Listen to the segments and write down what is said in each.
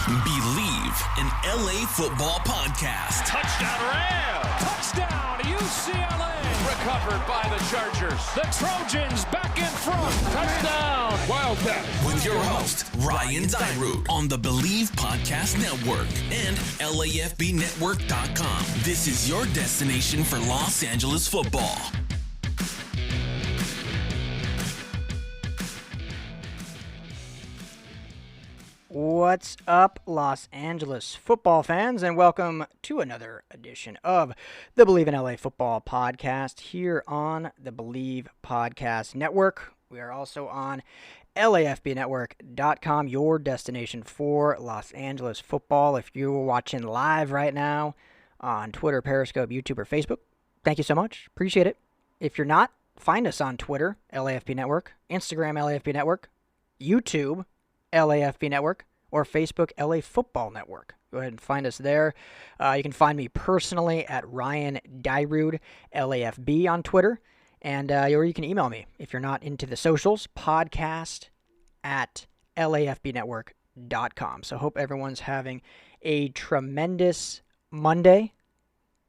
Bleav in LA Football podcast. Touchdown Rams! Touchdown UCLA! Recovered by the Chargers. The Trojans back in front. Touchdown Wildcats. With your host, Ryan Dyrud, on the Bleav Podcast Network and LAFBnetwork.com. This is your destination for Los Angeles football. What's up, Los Angeles football fans, and welcome to another edition of the Bleav in LA Football podcast here on the Bleav Podcast Network. We are also on LAFBnetwork.com, your destination for Los Angeles football. If you're watching live right now on Twitter, Periscope, YouTube, or Facebook, thank you so much. Appreciate it. If you're not, find us on Twitter, LAFB Network, Instagram, LAFB Network, YouTube, LAFB Network, or Facebook, LA Football Network. Go ahead and find us there. You can find me personally at Ryan Dyrud, LAFB on Twitter, and or you can email me if you're not into the socials, podcast at LAFBnetwork.com. So hope everyone's having a tremendous Monday.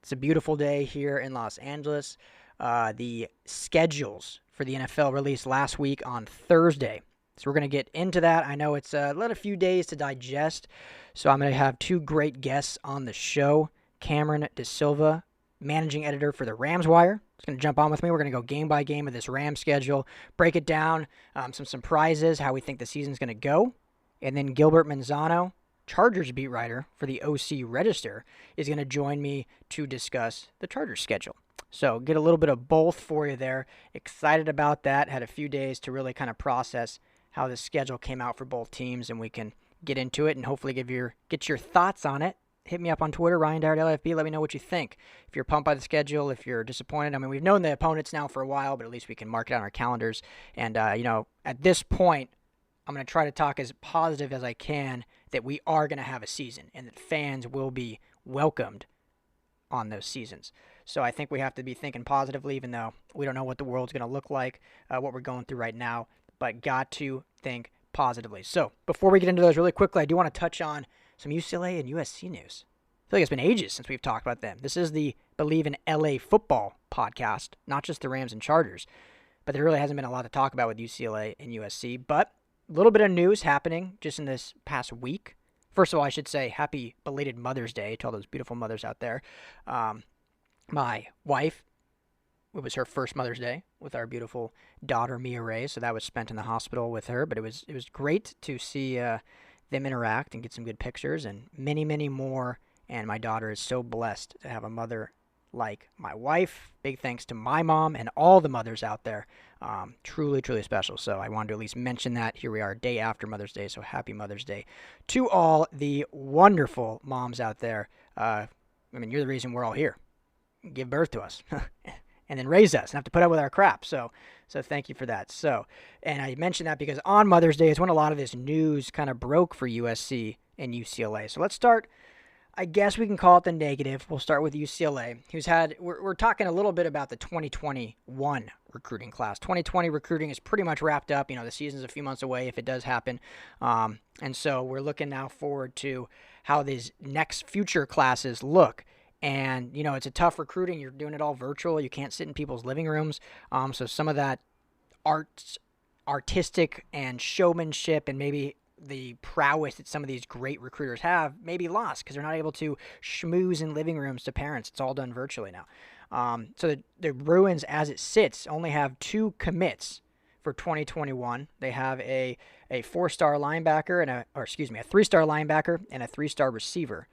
It's a beautiful day here in Los Angeles. The schedules for the NFL released last week on Thursday. So we're going to get into that. I know it's let a few days to digest, so I'm going to have two great guests on the show. Cameron DaSilva, managing editor for the RamsWire, is going to jump on with me. We're going to go game by game of this Rams schedule, break it down, some surprises, how we think the season's going to go. And then Gilbert Manzano, Chargers beat writer for the OC Register, is going to join me to discuss the Chargers schedule. So get a little bit of both for you there. Excited about that. Had a few days to really kind of process how the schedule came out for both teams, and we can get into it and hopefully get your thoughts on it. Hit me up on Twitter, Ryan Dyrud, LFB. Let me know what you think. If you're pumped by the schedule, if you're disappointed. I mean, we've known the opponents now for a while, but at least we can mark it on our calendars. And, at this point, I'm going to try to talk as positive as I can that we are going to have a season and that fans will be welcomed on those seasons. So I think we have to be thinking positively, even though we don't know what the world's going to look like, what we're going through right now, but got to think positively. So before we get into those really quickly, I do want to touch on some UCLA and USC news. I feel like it's been ages since we've talked about them. This is the Bleav in LA Football podcast, not just the Rams and Chargers, but there really hasn't been a lot to talk about with UCLA and USC, but a little bit of news happening just in this past week. First of all, I should say happy belated Mother's Day to all those beautiful mothers out there. My wife, it was her first Mother's Day with our beautiful daughter, Mia Ray, so that was spent in the hospital with her, but it was great to see them interact and get some good pictures, and many, many more, and my daughter is so blessed to have a mother like my wife. Big thanks to my mom and all the mothers out there. Truly, truly special, so I wanted to at least mention that. Here we are, day after Mother's Day, so happy Mother's Day to all the wonderful moms out there. I mean, you're the reason we're all here. Give birth to us. And then raise us and have to put up with our crap. So thank you for that. So, and I mentioned that because on Mother's Day is when a lot of this news kind of broke for USC and UCLA. So let's start, I guess we can call it the negative. We'll start with UCLA, we're talking a little bit about the 2021 recruiting class. 2020 recruiting is pretty much wrapped up. The season's a few months away if it does happen. And so we're looking now forward to how these next future classes look. And, it's a tough recruiting. You're doing it all virtual. You can't sit in people's living rooms. So some of that artistic and showmanship and maybe the prowess that some of these great recruiters have may be lost because they're not able to schmooze in living rooms to parents. It's all done virtually now. So the Bruins, as it sits, only have 2 commits for 2021. They have a 4-star linebacker and a 3-star linebacker and a 3-star receiver.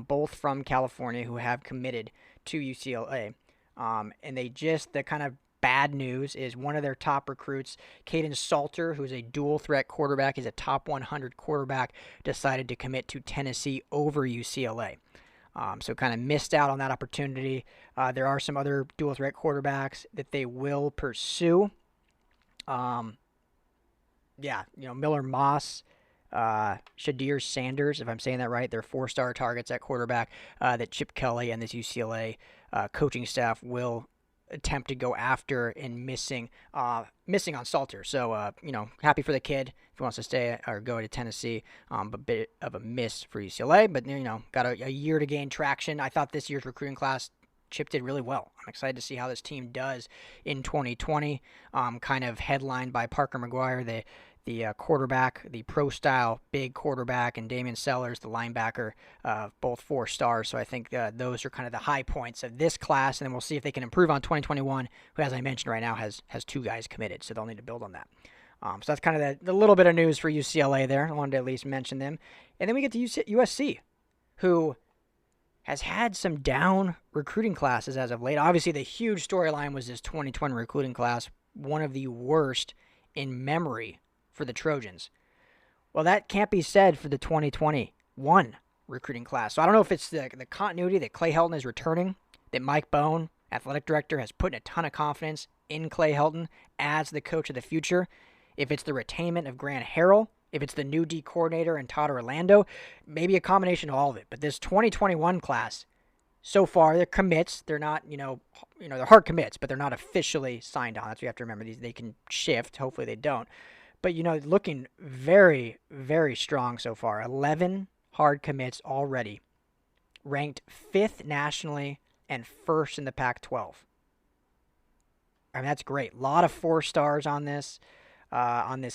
Both from California who have committed to UCLA. And the kind of bad news is one of their top recruits, Caden Salter, who's a dual threat quarterback, he's a top 100 quarterback, decided to commit to Tennessee over UCLA. So kind of missed out on that opportunity. There are some other dual threat quarterbacks that they will pursue. Miller Moss, Shadir Sanders, if I'm saying that right. They're 4-star targets at quarterback that Chip Kelly and this UCLA coaching staff will attempt to go after and missing on Salter. So, happy for the kid if he wants to stay or go to Tennessee. But bit of a miss for UCLA, but, got a year to gain traction. I thought this year's recruiting class, Chip did really well. I'm excited to see how this team does in 2020. Kind of headlined by Parker McGuire, the quarterback, the pro-style big quarterback, and Damian Sellers, the linebacker, both 4 stars. So I think those are kind of the high points of this class, and then we'll see if they can improve on 2021, who, as I mentioned right now, has 2 guys committed, so they'll need to build on that. So that's kind of the little bit of news for UCLA there. I wanted to at least mention them. And then we get to USC, who has had some down recruiting classes as of late. Obviously, the huge storyline was this 2020 recruiting class, one of the worst in memory for the Trojans. Well, that can't be said for the 2021 recruiting class. So I don't know if it's the continuity that Clay Helton is returning, that Mike Bone, athletic director, has put in a ton of confidence in Clay Helton as the coach of the future, if it's the retainment of Grant Harrell, if it's the new D coordinator and Todd Orlando, maybe a combination of all of it. But this 2021 class, so far, they're commits. They're not, they're hard commits, but they're not officially signed on. That's what you have to remember. They can shift. Hopefully they don't. But, looking very, very strong so far. 11 hard commits already. Ranked 5th nationally and 1st in the Pac-12. I mean, that's great. A lot of 4 stars on this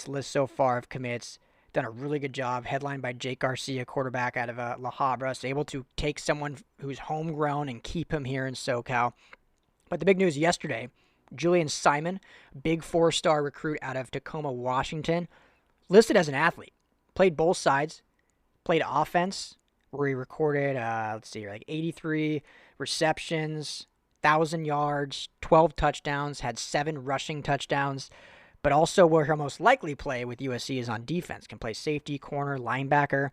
list so far of commits. Done a really good job, headlined by Jake Garcia, quarterback out of La Habra. So able to take someone who's homegrown and keep him here in SoCal. But the big news yesterday, Julian Simon, big 4-star recruit out of Tacoma, Washington, listed as an athlete. Played both sides. Played offense, where he recorded, 83 receptions, 1,000 yards, 12 touchdowns, had 7 rushing touchdowns. But also where he'll most likely play with USC is on defense. Can play safety, corner, linebacker.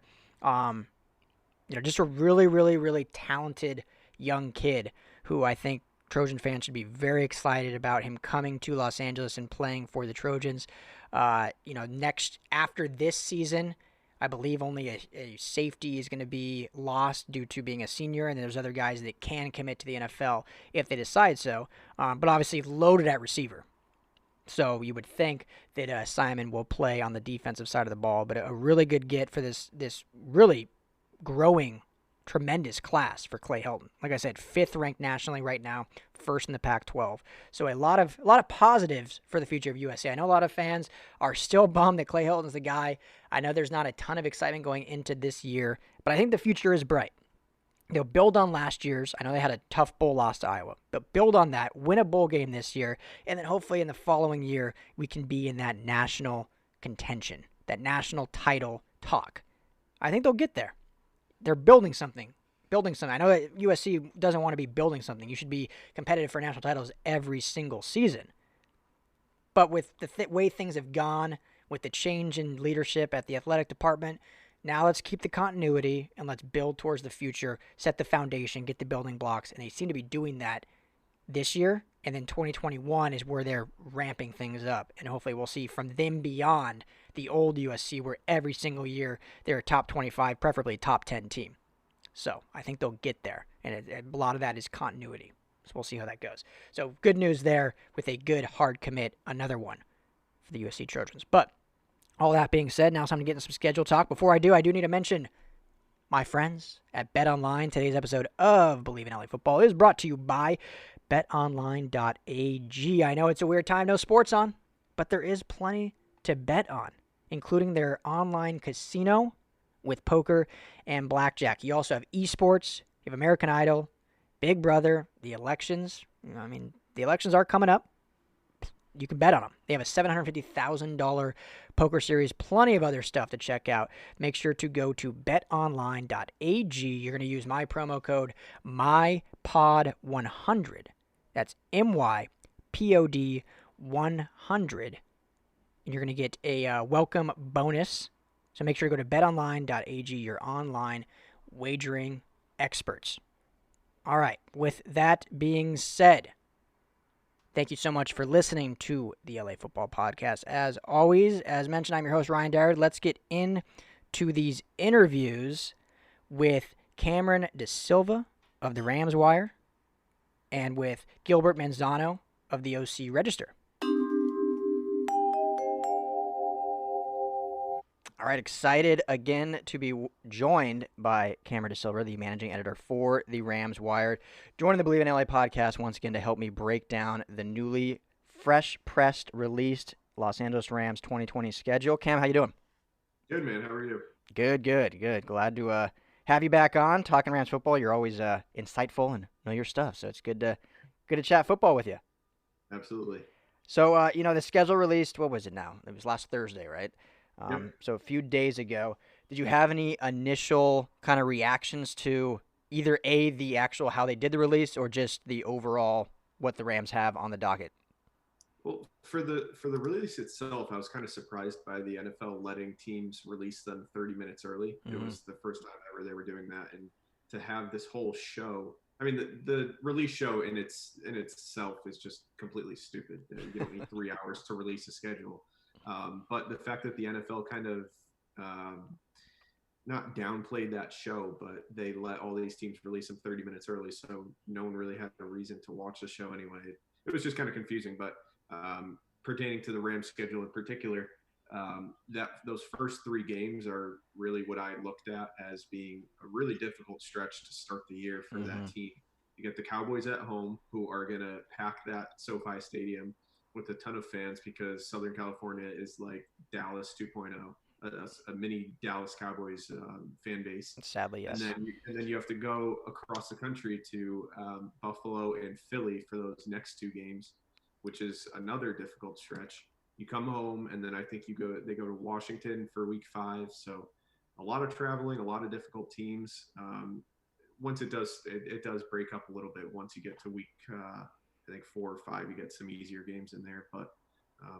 Just a really, really, really talented young kid who I think Trojan fans should be very excited about him coming to Los Angeles and playing for the Trojans. Next, after this season, I believe only a safety is going to be lost due to being a senior, and there's other guys that can commit to the NFL if they decide so. But obviously loaded at receiver. So you would think that Simon will play on the defensive side of the ball, but a really good get for this really growing, tremendous class for Clay Helton. Like I said, 5th ranked nationally right now, 1st in the Pac-12. So a lot of positives for the future of USC. I know a lot of fans are still bummed that Clay Helton's the guy. I know there's not a ton of excitement going into this year, but I think the future is bright. They'll build on last year's. I know they had a tough bowl loss to Iowa, but build on that, win a bowl game this year, and then hopefully in the following year, we can be in that national contention, that national title talk. I think they'll get there. They're building something. I know that USC doesn't want to be building something. You should be competitive for national titles every single season. But with the way things have gone, with the change in leadership at the athletic department, now let's keep the continuity and let's build towards the future, set the foundation, get the building blocks, and they seem to be doing that this year. And then 2021 is where they're ramping things up, and hopefully we'll see from them beyond the old USC where every single year they're a top 25, preferably top 10 team. So I think they'll get there, and a lot of that is continuity. So we'll see how that goes. So good news there with a good hard commit, another one for the USC Trojans. But all that being said, now it's time to get into some schedule talk. Before I do need to mention my friends at BetOnline. Today's episode of Bleav In LA Football is brought to you by BetOnline.ag. I know it's a weird time, no sports on, but there is plenty to bet on, including their online casino with poker and blackjack. You also have esports, you have American Idol, Big Brother, the elections. The elections are coming up. You can bet on them. They have a $750,000 poker series, plenty of other stuff to check out. Make sure to go to betonline.ag. You're going to use my promo code MYPOD100. That's MYPOD 100. And you're going to get a welcome bonus. So make sure to go to betonline.ag, your online wagering experts. All right, with that being said, thank you so much for listening to the LA Football Podcast. As always, as mentioned, I'm your host, Ryan Dyrud. Let's get into these interviews with Cameron DaSilva of the RamsWire and with Gilbert Manzano of the OC Register. All right, excited again to be joined by Cameron DaSilva, the managing editor for the RamsWire, joining the Bleav In LA podcast once again to help me break down the newly fresh-pressed, released Los Angeles Rams 2020 schedule. Cam, how you doing? Good, man. How are you? Good. Glad to have you back on talking Rams football. You're always insightful and know your stuff, so it's good to chat football with you. Absolutely. So, the schedule released, what was it now? It was last Thursday, right? Yep. So a few days ago. Did you have any initial kind of reactions to either the actual how they did the release or just the overall what the Rams have on the docket? Well, for the release itself, I was kind of surprised by the NFL letting teams release them 30 minutes early. Mm-hmm. It was the first time ever they were doing that, and to have this whole show. I mean, the release show in itself is just completely stupid. You don't need 3 hours to release a schedule. But the fact that the NFL kind of not downplayed that show, but they let all these teams release them 30 minutes early, so no one really had a reason to watch the show anyway. It was just kind of confusing. But pertaining to the Rams schedule in particular, that those first 3 games are really what I looked at as being a really difficult stretch to start the year for that team. You get the Cowboys at home, who are going to pack that SoFi Stadium with a ton of fans because Southern California is like Dallas 2.0, a mini Dallas Cowboys fan base. Sadly, yes. And then you have to go across the country to Buffalo and Philly for those next 2 games, which is another difficult stretch. You come home, and then I think they go to Washington for week 5. So a lot of traveling, a lot of difficult teams. Once it does break up a little bit. Once you get to week I think 4 or 5, you get some easier games in there, but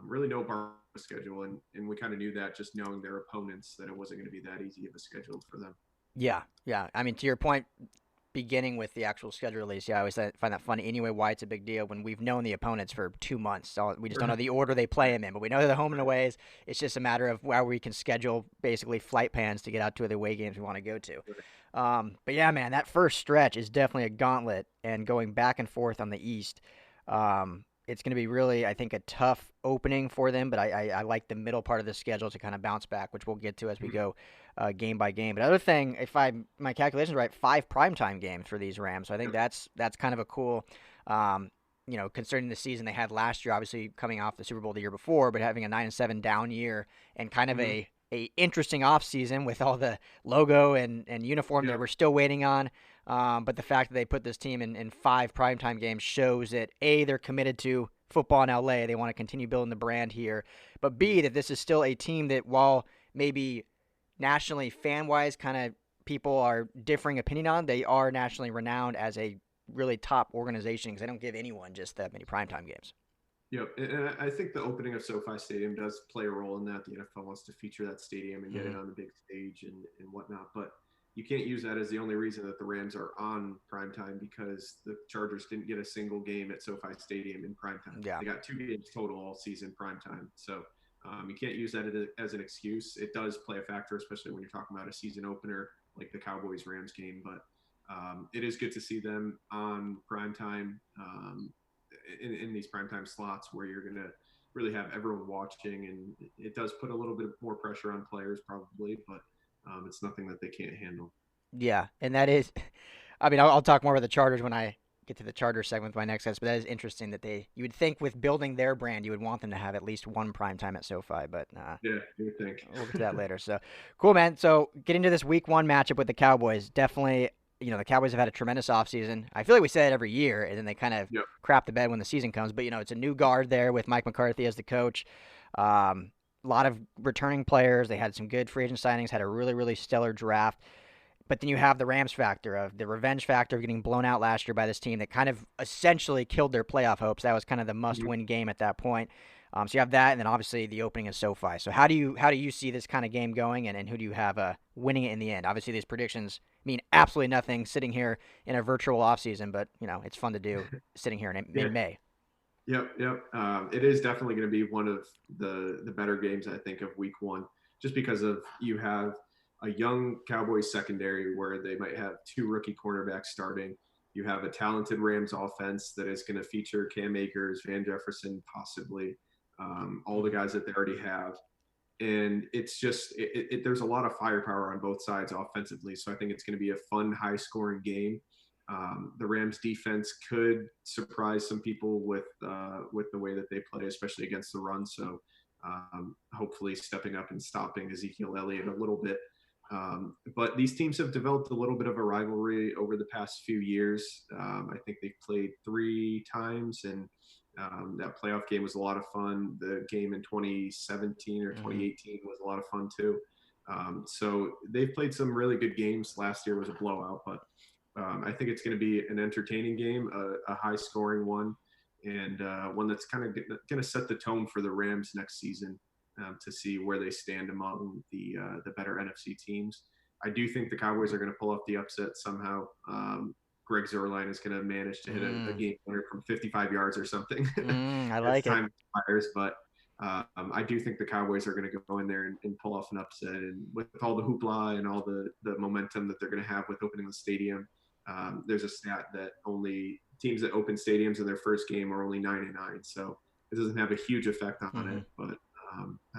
really no bar schedule. And we kind of knew that just knowing their opponents, that it wasn't going to be that easy of a schedule for them. Yeah. I mean, to your point, beginning with the actual schedule release, I always find that funny anyway, why it's a big deal when we've known the opponents for 2 months. So we just don't know the order they play them in, but we know they're the home and aways. It's just a matter of where we can schedule basically flight plans to get out to the away games we want to go to. But yeah, man, that first stretch is definitely a gauntlet, and going back and forth on the East, it's going to be really, I think, a tough opening for them, but I like the middle part of the schedule to kind of bounce back, which we'll get to as we go game by game. But other thing, if my calculations are right, 5 primetime games for these Rams. So I think that's kind of a cool, concerning the season they had last year, obviously coming off the Super Bowl the year before, but having a 9-7 down year and kind of a interesting offseason with all the logo and uniform that we're still waiting on. But the fact that they put this team in 5 primetime games shows that, A, they're committed to football in LA. They want to continue building the brand here. But B, that this is still a team that, while maybe nationally fan-wise kind of people are differing opinion on, they are nationally renowned as a really top organization because they don't give anyone just that many primetime games. Yep, and I think the opening of SoFi Stadium does play a role in that. The NFL wants to feature that stadium and get it on the big stage and whatnot, but you can't use that as the only reason that the Rams are on primetime, because the Chargers didn't get a single game at SoFi Stadium in primetime. Yeah. They got 2 games total all season primetime, so you can't use that as an excuse. It does play a factor, especially when you're talking about a season opener like the Cowboys-Rams game, but it is good to see them on primetime in these primetime slots where you're going to really have everyone watching, and it does put a little bit more pressure on players probably, but it's nothing that they can't handle. Yeah, and that is, I mean, I'll talk more about the Chargers when I get to the Chargers segment with my next guest, but that is interesting that you would think with building their brand, you would want them to have at least 1 primetime at SoFi, but yeah, you would think. We'll get to that later. So cool, man. So getting to this week 1 matchup with the Cowboys, definitely, the Cowboys have had a tremendous offseason. I feel like we say it every year, and then they kind of crap the bed when the season comes. But, it's a new guard there with Mike McCarthy as the coach. A lot of returning players. They had some good free agent signings, had a really, really stellar draft. But then you have the Rams factor of the revenge factor of getting blown out last year by this team that kind of essentially killed their playoff hopes. That was kind of the must-win game at that point. So you have that, and then obviously the opening of SoFi. So how do you see this kind of game going, and who do you have winning it in the end? Obviously, these predictions mean absolutely nothing sitting here in a virtual offseason, but it's fun to do sitting here in May. Yep. It is definitely going to be one of the better games, I think, of week 1, just because of you have a young Cowboys secondary where they might have 2 rookie cornerbacks starting. You have a talented Rams offense that is going to feature Cam Akers, Van Jefferson, possibly all the guys that they already have. And it's just there's a lot of firepower on both sides offensively. So I think it's going to be a fun, high-scoring game. The Rams defense could surprise some people with the way that they play, especially against the run. So hopefully stepping up and stopping Ezekiel Elliott a little bit. But these teams have developed a little bit of a rivalry over the past few years. I think they've played 3 times, and that playoff game was a lot of fun. The game in 2017 or 2018 was a lot of fun too. So they've played some really good games. Last year was a blowout, but I think it's going to be an entertaining game, a high-scoring one, and one that's kind of going to set the tone for the Rams next season to see where they stand among the better NFC teams. I do think the Cowboys are going to pull off the upset somehow. Greg Zuerlein is going to manage to hit a game winner from 55 yards or something. I like it. Time expires, but I do think the Cowboys are going to go in there and pull off an upset. And with all the hoopla and all the momentum that they're going to have with opening the stadium, there's a stat that only teams that open stadiums in their first game are only 9-9. So it doesn't have a huge effect on it, but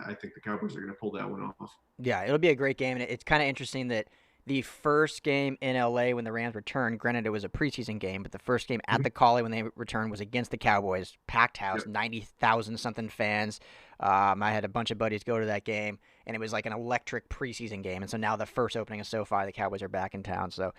I think the Cowboys are going to pull that one off. Yeah, it'll be a great game, and it's kind of interesting that the first game in LA when the Rams returned, granted it was a preseason game, but the first game at the Collie when they returned was against the Cowboys, packed house, 90,000 something fans. I had a bunch of buddies go to that game, and it was like an electric preseason game. And so now the first opening of SoFi, the Cowboys are back in town. So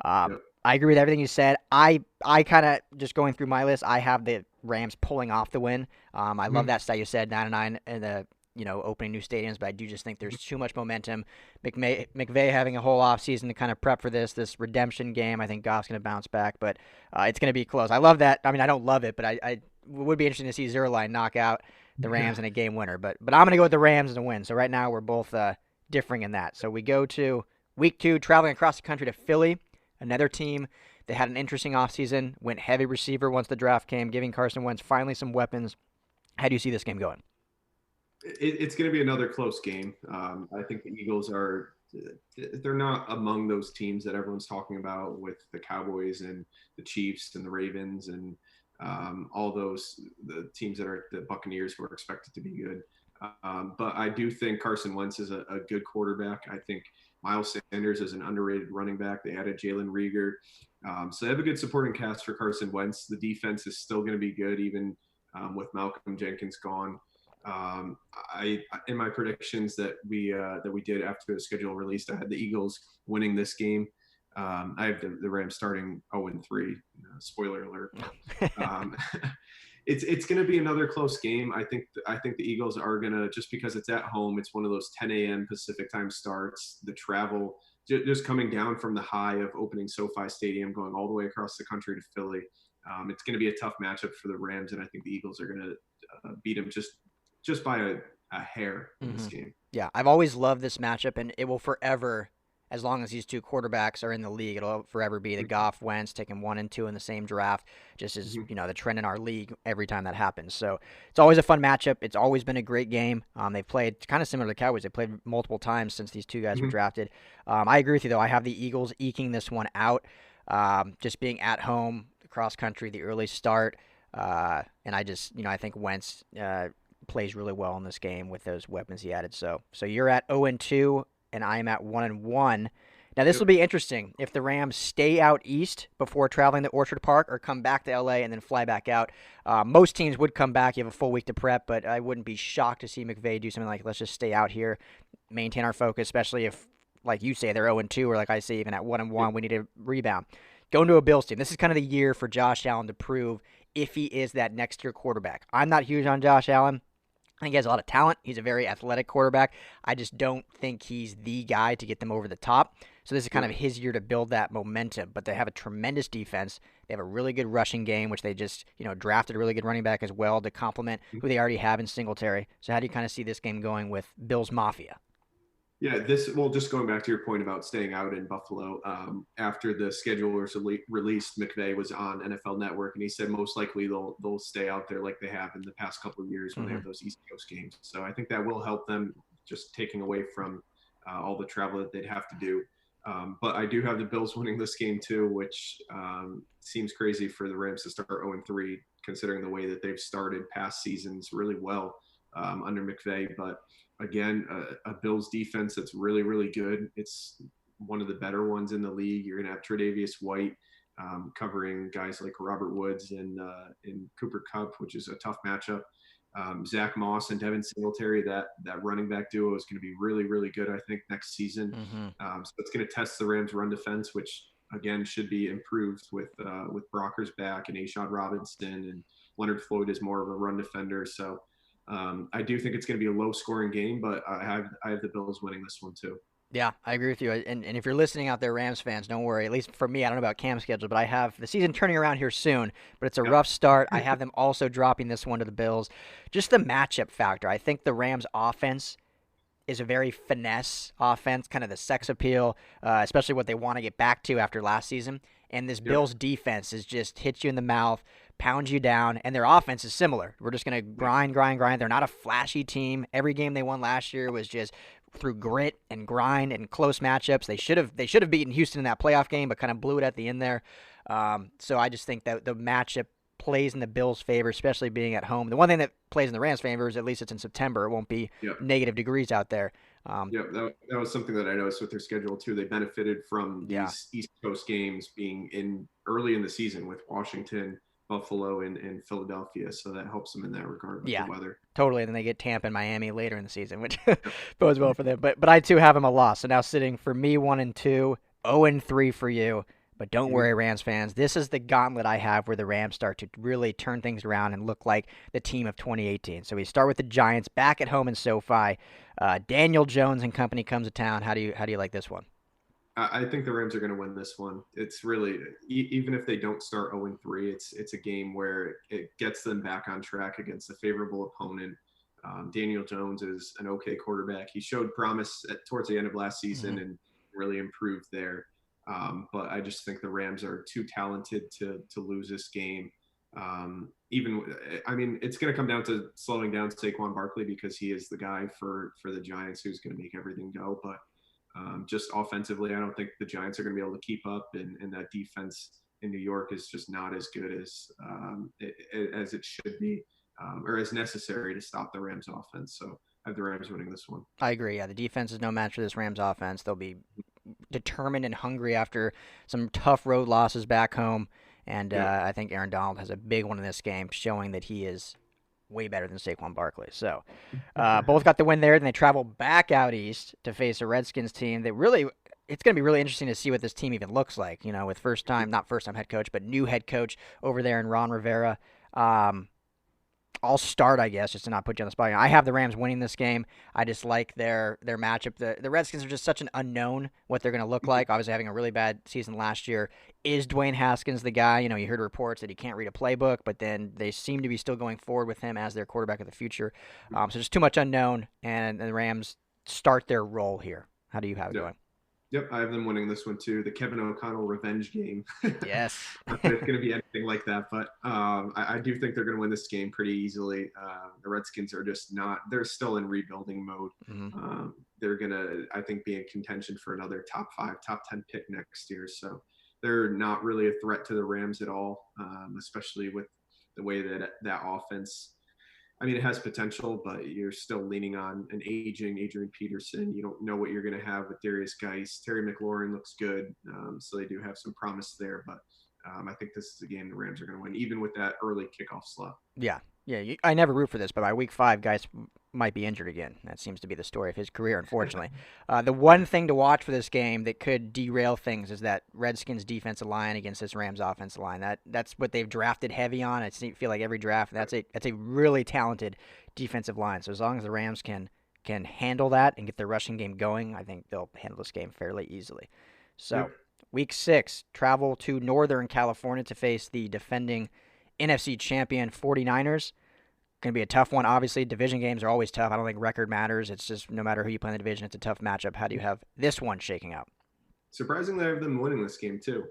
I agree with everything you said. I kind of, just going through my list, I have the Rams pulling off the win. I love that stat you said, 9-9 in the opening new stadiums, but I do just think there's too much momentum. McVay having a whole offseason to kind of prep for this redemption game. I think Goff's going to bounce back, but it's going to be close. I love that. I mean, I don't love it, but I would be interesting to see Zuerlein knock out the Rams in a game winner. But I'm going to go with the Rams as a win. So right now we're both differing in that. So we go to week 2, traveling across the country to Philly, another team that had an interesting offseason, went heavy receiver once the draft came, giving Carson Wentz finally some weapons. How do you see this game going? It's going to be another close game. I think the Eagles they're not among those teams that everyone's talking about with the Cowboys and the Chiefs and the Ravens and all the teams that are the Buccaneers who are expected to be good. But I do think Carson Wentz is a good quarterback. I think Miles Sanders is an underrated running back. They added Jalen Reagor. So they have a good supporting cast for Carson Wentz. The defense is still going to be good even with Malcolm Jenkins gone. In my predictions that we did after the schedule released, I had the Eagles winning this game. I have the Rams starting 0-3. Spoiler alert. It's going to be another close game. I think the Eagles are going to, just because it's at home, it's one of those 10 a.m. Pacific time starts. The travel, just coming down from the high of opening SoFi Stadium, going all the way across the country to Philly. It's going to be a tough matchup for the Rams, and I think the Eagles are going to beat them just by a hair in this game. Yeah, I've always loved this matchup, and it will forever, as long as these two quarterbacks are in the league, it'll forever be the Goff, Wentz, taking 1 and 2 in the same draft, just as, the trend in our league every time that happens. So it's always a fun matchup. It's always been a great game. They've played kind of similar to the Cowboys. They played multiple times since these two guys were drafted. I agree with you, though. I have the Eagles eking this one out, just being at home, cross country, the early start. And I just, I think Wentz plays really well in this game with those weapons he added. So you're at 0-2, and I'm at 1-1. Now this will be interesting if the Rams stay out east before traveling to Orchard Park or come back to LA and then fly back out. Most teams would come back. You have a full week to prep, but I wouldn't be shocked to see McVay do something like, let's just stay out here, maintain our focus, especially if, like you say, they're 0-2, or like I say, even at 1-1, we need to rebound. Going to a Bills team. This is kind of the year for Josh Allen to prove if he is that next-year quarterback. I'm not huge on Josh Allen. I think he has a lot of talent. He's a very athletic quarterback. I just don't think he's the guy to get them over the top. So this is kind of his year to build that momentum. But they have a tremendous defense. They have a really good rushing game, which they just, drafted a really good running back as well to complement who they already have in Singletary. So how do you kind of see this game going with Bills Mafia? Yeah, just going back to your point about staying out in Buffalo, after the schedule was released, McVay was on NFL Network, and he said most likely they'll stay out there like they have in the past couple of years when they have those East Coast games. So I think that will help them, just taking away from all the travel that they'd have to do. But I do have the Bills winning this game too, which seems crazy for the Rams to start 0-3, considering the way that they've started past seasons really well under McVay. But again, a Bills defense that's really, really good. It's one of the better ones in the league. You're going to have Tre'Davious White covering guys like Robert Woods and Cooper Kupp, which is a tough matchup. Zach Moss and Devin Singletary, that running back duo is going to be really, really good, I think, next season. So it's going to test the Rams' run defense, which, again, should be improved with Brockers back and Ashad Robinson, and Leonard Floyd is more of a run defender. So I do think it's going to be a low-scoring game, but I have the Bills winning this one too. Yeah, I agree with you. And if you're listening out there, Rams fans, don't worry. At least for me, I don't know about Cam's schedule, but I have the season turning around here soon, but it's a rough start. I have them also dropping this one to the Bills. Just the matchup factor. I think the Rams offense is a very finesse offense, kind of the sex appeal, especially what they want to get back to after last season. And this Bills defense is just hits you in the mouth, pounds you down, and their offense is similar. We're just going to grind. They're not a flashy team. Every game they won last year was just through grit and grind and close matchups. They should have beaten Houston in that playoff game, but kind of blew it at the end there. So I just think that the matchup plays in the Bills' favor, especially being at home. The one thing that plays in the Rams' favor is at least it's in September. It won't be negative degrees out there. That was something that I noticed with their schedule too. They benefited from these East Coast games being in early in the season with Washington, Buffalo, and Philadelphia, so that helps them in that regard with the weather. Totally. And then they get Tampa and Miami later in the season, which bodes well for them. But I too have them a loss. So now sitting for me 1-2, 0-3 for you. But don't worry, Rams fans. This is the gauntlet I have where the Rams start to really turn things around and look like the team of 2018. So we start with the Giants back at home in SoFi. Daniel Jones and company comes to town. How do you like this one? I think the Rams are going to win this one. It's really, even if they don't start 0-3, it's a game where it gets them back on track against a favorable opponent. Daniel Jones is an okay quarterback. He showed promise towards the end of last season and really improved there. But I just think the Rams are too talented to lose this game. It's going to come down to slowing down Saquon Barkley because he is the guy for the Giants who's going to make everything go. But just offensively, I don't think the Giants are going to be able to keep up, and that defense in New York is just not as good as it should be, or as necessary to stop the Rams offense. So I have the Rams winning this one. I agree. Yeah, the defense is no match for this Rams offense. They'll be determined and hungry after some tough road losses back home. And I think Aaron Donald has a big one in this game, showing that he is way better than Saquon Barkley. So both got the win there. Then they travel back out east to face a Redskins team that really – it's going to be really interesting to see what this team even looks like, with not first-time head coach, but new head coach over there in Ron Rivera. I'll start, I guess, just to not put you on the spot. I have the Rams winning this game. I just like their matchup. The Redskins are just such an unknown what they're going to look like. Obviously, having a really bad season last year. Is Dwayne Haskins the guy? You heard reports that he can't read a playbook, but then they seem to be still going forward with him as their quarterback of the future. So just too much unknown, and the Rams start their role here. How do you have it going? Yep, I have them winning this one too. The Kevin O'Connell revenge game. Yes. Not that it's going to be anything like that, but I do think they're going to win this game pretty easily. The Redskins are just not – they're still in rebuilding mode. They're going to, I think, be in contention for another top 5, top 10 pick next year. So they're not really a threat to the Rams at all, especially with the way that offense – it has potential, but you're still leaning on an aging Adrian Peterson. You don't know what you're going to have with Darius Geis. Terry McLaurin looks good, so they do have some promise there. But I think this is a game the Rams are going to win, even with that early kickoff slot. Yeah. I never root for this, but by week 5, Geis might be injured again. That seems to be the story of his career, unfortunately. The one thing to watch for this game that could derail things is that Redskins defensive line against this Rams offensive line. That's what they've drafted heavy on. I feel like every draft, that's a really talented defensive line. So as long as the Rams can handle that and get their rushing game going, I think they'll handle this game fairly easily. So week 6, travel to Northern California to face the defending NFC champion 49ers. Going to be a tough one. Obviously, division games are always tough. I don't think record matters. It's just no matter who you play in the division, it's a tough matchup. How do you have this one shaking out? Surprisingly, I have them winning this game too.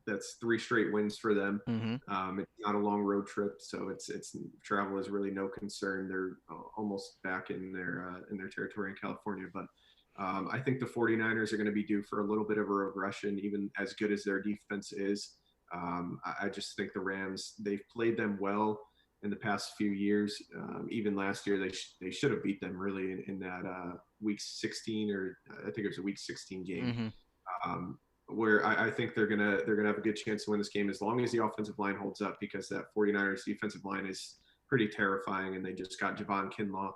That's 3 straight wins for them. It's not a long road trip, so it's travel is really no concern. They're almost back in their territory in California, but I think the 49ers are going to be due for a little bit of a regression, even as good as their defense is. I just think the Rams, they've played them well in the past few years. Even last year, they should have beat them really in that week 16, or I think it was a week 16 game. Where I think they're gonna have a good chance to win this game as long as the offensive line holds up, because that 49ers defensive line is pretty terrifying, and they just got Javon Kinlaw.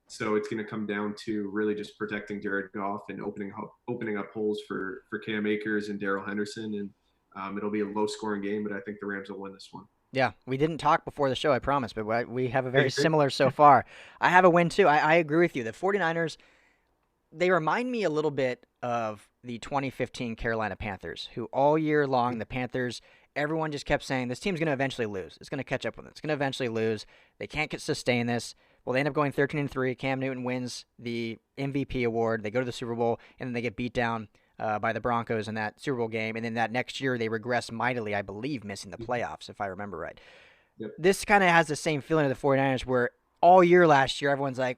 So it's going to come down to really just protecting Jared Goff and opening up holes for Cam Akers and Darrell Henderson, and it'll be a low-scoring game, but I think the Rams will win this one. Yeah, we didn't talk before the show, I promise, but we have a very similar so far. I have a win, too. I agree with you. The 49ers, they remind me a little bit of the 2015 Carolina Panthers, who all year long, the Panthers, everyone just kept saying, this team's going to eventually lose. It's going to catch up with them. It's going to eventually lose. They can't sustain this. Well, they end up going 13-3. Cam Newton wins the MVP award. They go to the Super Bowl, and then they get beat down by the Broncos in that Super Bowl game. And then that next year, they regress mightily, I believe, missing the playoffs, if I remember right. Yep. This kind of has the same feeling of the 49ers, where all year last year, everyone's like,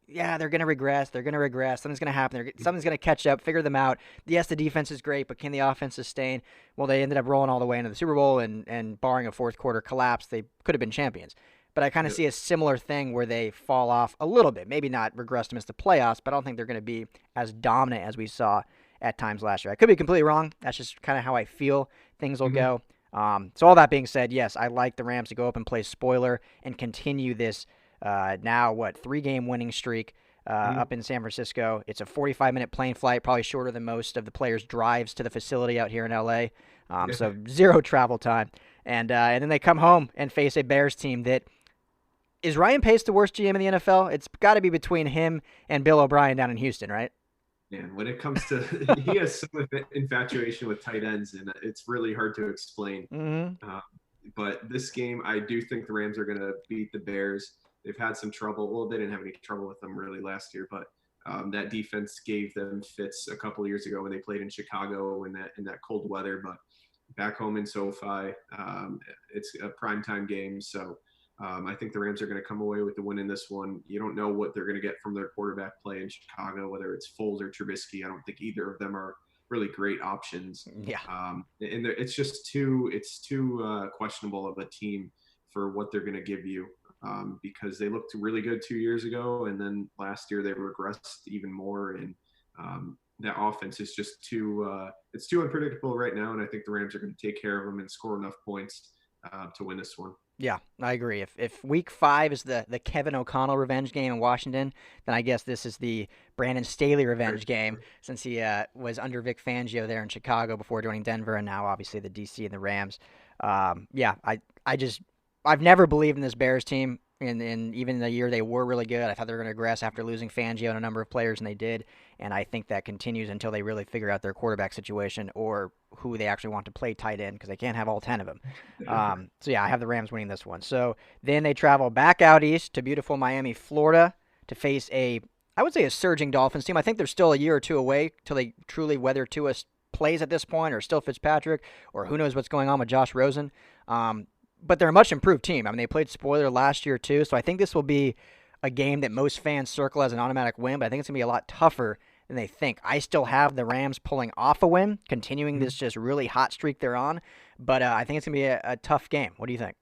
yeah, they're going to regress. They're going to regress. Something's going to happen. Something's going to catch up, figure them out. Yes, the defense is great, but can the offense sustain? Well, they ended up rolling all the way into the Super Bowl, and barring a fourth quarter collapse, they could have been champions. But I kind of see a similar thing where they fall off a little bit. Maybe not regress to miss the playoffs, but I don't think they're going to be as dominant as we saw at times last year. I could be completely wrong. That's just kind of how I feel things will go. So all that being said, yes, I like the Rams to go up and play spoiler and continue this now, 3-game winning streak up in San Francisco. It's a 45-minute plane flight, probably shorter than most of the players' drives to the facility out here in LA. So zero travel time. And then they come home and face a Bears team that is Ryan Pace the worst GM in the NFL? It's got to be between him and Bill O'Brien down in Houston, right? Man, when it comes to he has some infatuation with tight ends, and it's really hard to explain. But this game, I do think the Rams are going to beat the Bears. They've had some trouble. Well, they didn't have any trouble with them really last year, but that defense gave them fits a couple of years ago when they played in Chicago in that cold weather. But back home in SoFi, it's a primetime game, so I think the Rams are going to come away with the win in this one. You don't know what they're going to get from their quarterback play in Chicago, whether it's Foles or Trubisky. I don't think either of them are really great options. Yeah. And it's just too questionable of a team for what they're going to give you, because they looked really good 2 years ago, and then last year they regressed even more. And that offense is just it's too unpredictable right now. And I think the Rams are going to take care of them and score enough points to win this one. Yeah, I agree. If week 5 is the Kevin O'Connell revenge game in Washington, then I guess this is the Brandon Staley revenge game, since he was under Vic Fangio there in Chicago before joining Denver, and now obviously the DC and the Rams. I've never believed in this Bears team. And even the year they were really good, I thought they were going to regress after losing Fangio and a number of players, and they did. And I think that continues until they really figure out their quarterback situation or who they actually want to play tight end, because they can't have all 10 of them. So, yeah, I have the Rams winning this one. So then they travel back out east to beautiful Miami, Florida, to face I would say a surging Dolphins team. I think they're still a year or two away till they truly, whether Tua plays at this point or still Fitzpatrick, or who knows what's going on with Josh Rosen. But they're a much improved team. I mean, they played spoiler last year too, so I think this will be a game that most fans circle as an automatic win, but I think it's going to be a lot tougher than they think. I still have the Rams pulling off a win, continuing this just really hot streak they're on, but I think it's going to be a tough game. What do you think?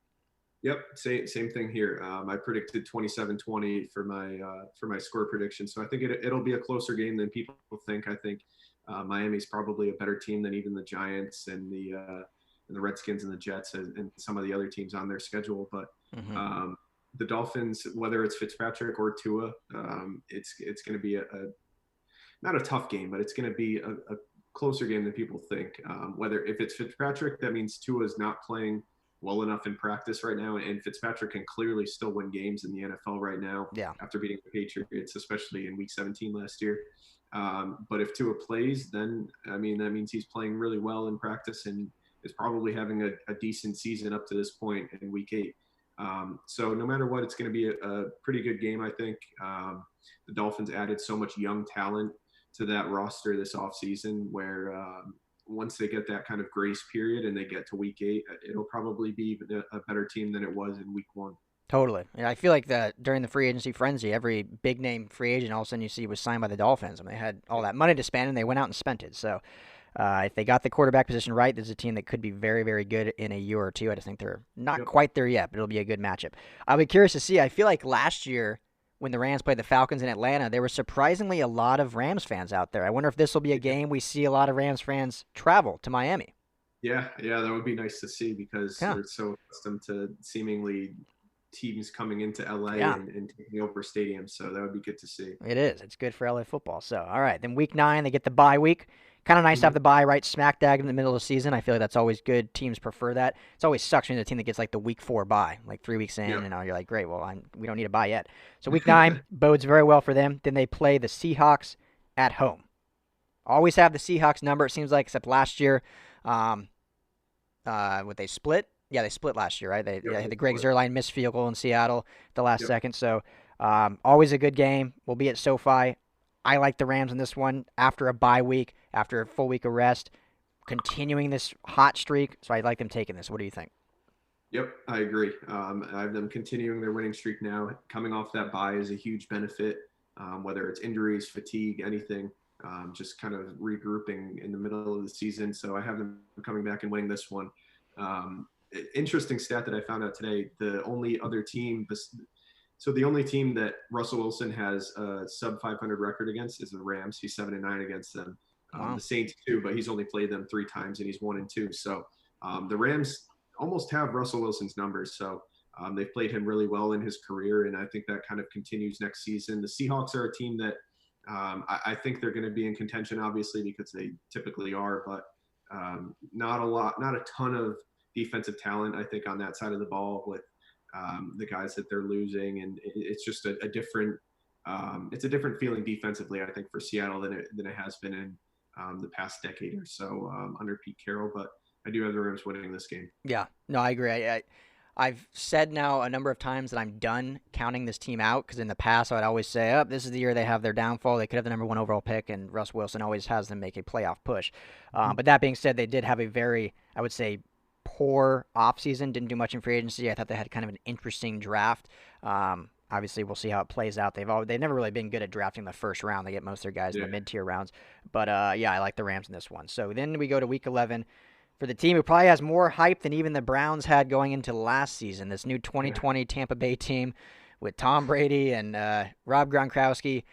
Yep, same thing here. I predicted 27-20 for my score prediction, so I think it'll be a closer game than people think. I think Miami's probably a better team than even the Giants and the Redskins and the Jets and some of the other teams on their schedule. But the Dolphins, whether it's Fitzpatrick or Tua, it's going to be not a tough game, but it's going to be a closer game than people think. If it's Fitzpatrick, that means Tua is not playing well enough in practice right now, and Fitzpatrick can clearly still win games in the NFL right now. Yeah. After beating the Patriots, especially in Week 17 last year. But if Tua plays, then that means he's playing really well in practice and is probably having a decent season up to this point in Week 8. So no matter what, it's going to be a pretty good game, I think. The Dolphins added so much young talent to that roster this offseason, where once they get that kind of grace period and they get to Week 8, it'll probably be a better team than it was in Week 1. Totally. And I feel like that during the free agency frenzy, every big name free agent all of a sudden you see was signed by the Dolphins. I mean, they had all that money to spend and they went out and spent it. So if they got the quarterback position right, this is a team that could be very, very good in a year or two. I just think they're not quite there yet, but it'll be a good matchup. I'll be curious to see. I feel like last year when the Rams played the Falcons in Atlanta, there were surprisingly a lot of Rams fans out there. I wonder if this will be a game we see a lot of Rams fans travel to Miami. Yeah, that would be nice to see because they're so accustomed to seemingly teams coming into LA and taking over stadiums, so that would be good to see. It is. It's good for LA football. So, all right, then week 9, they get the bye week. Kind of nice to have the bye right smack dab in the middle of the season. I feel like that's always good. Teams prefer that. It's always sucks when the team that gets like the week 4 bye, like 3 weeks in, and you're like, great, well, we don't need a bye yet. So week 9 bodes very well for them. Then they play the Seahawks at home. Always have the Seahawks number, it seems like, except last year. What they split? Yeah, they split last year, right? They had the Greg Zuerlein missed field goal in Seattle at the last second. So always a good game. We'll be at SoFi. I like the Rams in this one after a bye week, after a full week of rest, continuing this hot streak. So I like them taking this. What do you think? Yep, I agree. I have them continuing their winning streak now. Coming off that bye is a huge benefit, whether it's injuries, fatigue, anything. Just kind of regrouping in the middle of the season. So I have them coming back and winning this one. Interesting stat that I found out today, the only team that Russell Wilson has a sub 500 record against is the Rams. He's 7-9 against them. The Saints too, but he's only played them 3 times and he's 1-2. So the Rams almost have Russell Wilson's numbers. So they've played him really well in his career, and I think that kind of continues next season. The Seahawks are a team that I think they're going to be in contention, obviously, because they typically are, but not a ton of defensive talent, I think, on that side of the ball with the guys that they're losing. And it's just a different feeling defensively, I think, for Seattle than it has been in the past decade or so under Pete Carroll. But I do have the Rams winning this game. Yeah, no, I agree. I've said now a number of times that I'm done counting this team out, because in the past I would always say, this is the year they have their downfall. They could have the number 1 overall pick, and Russ Wilson always has them make a playoff push. But that being said, they did have a very, I would say, poor offseason. Didn't do much in free agency. I thought they had kind of an interesting draft. Obviously, we'll see how it plays out. They've never really been good at drafting the first round. They get most of their guys in the mid-tier rounds. But, I like the Rams in this one. So then we go to Week 11. For the team who probably has more hype than even the Browns had going into last season, this new 2020 Tampa Bay team with Tom Brady and Rob Gronkowski.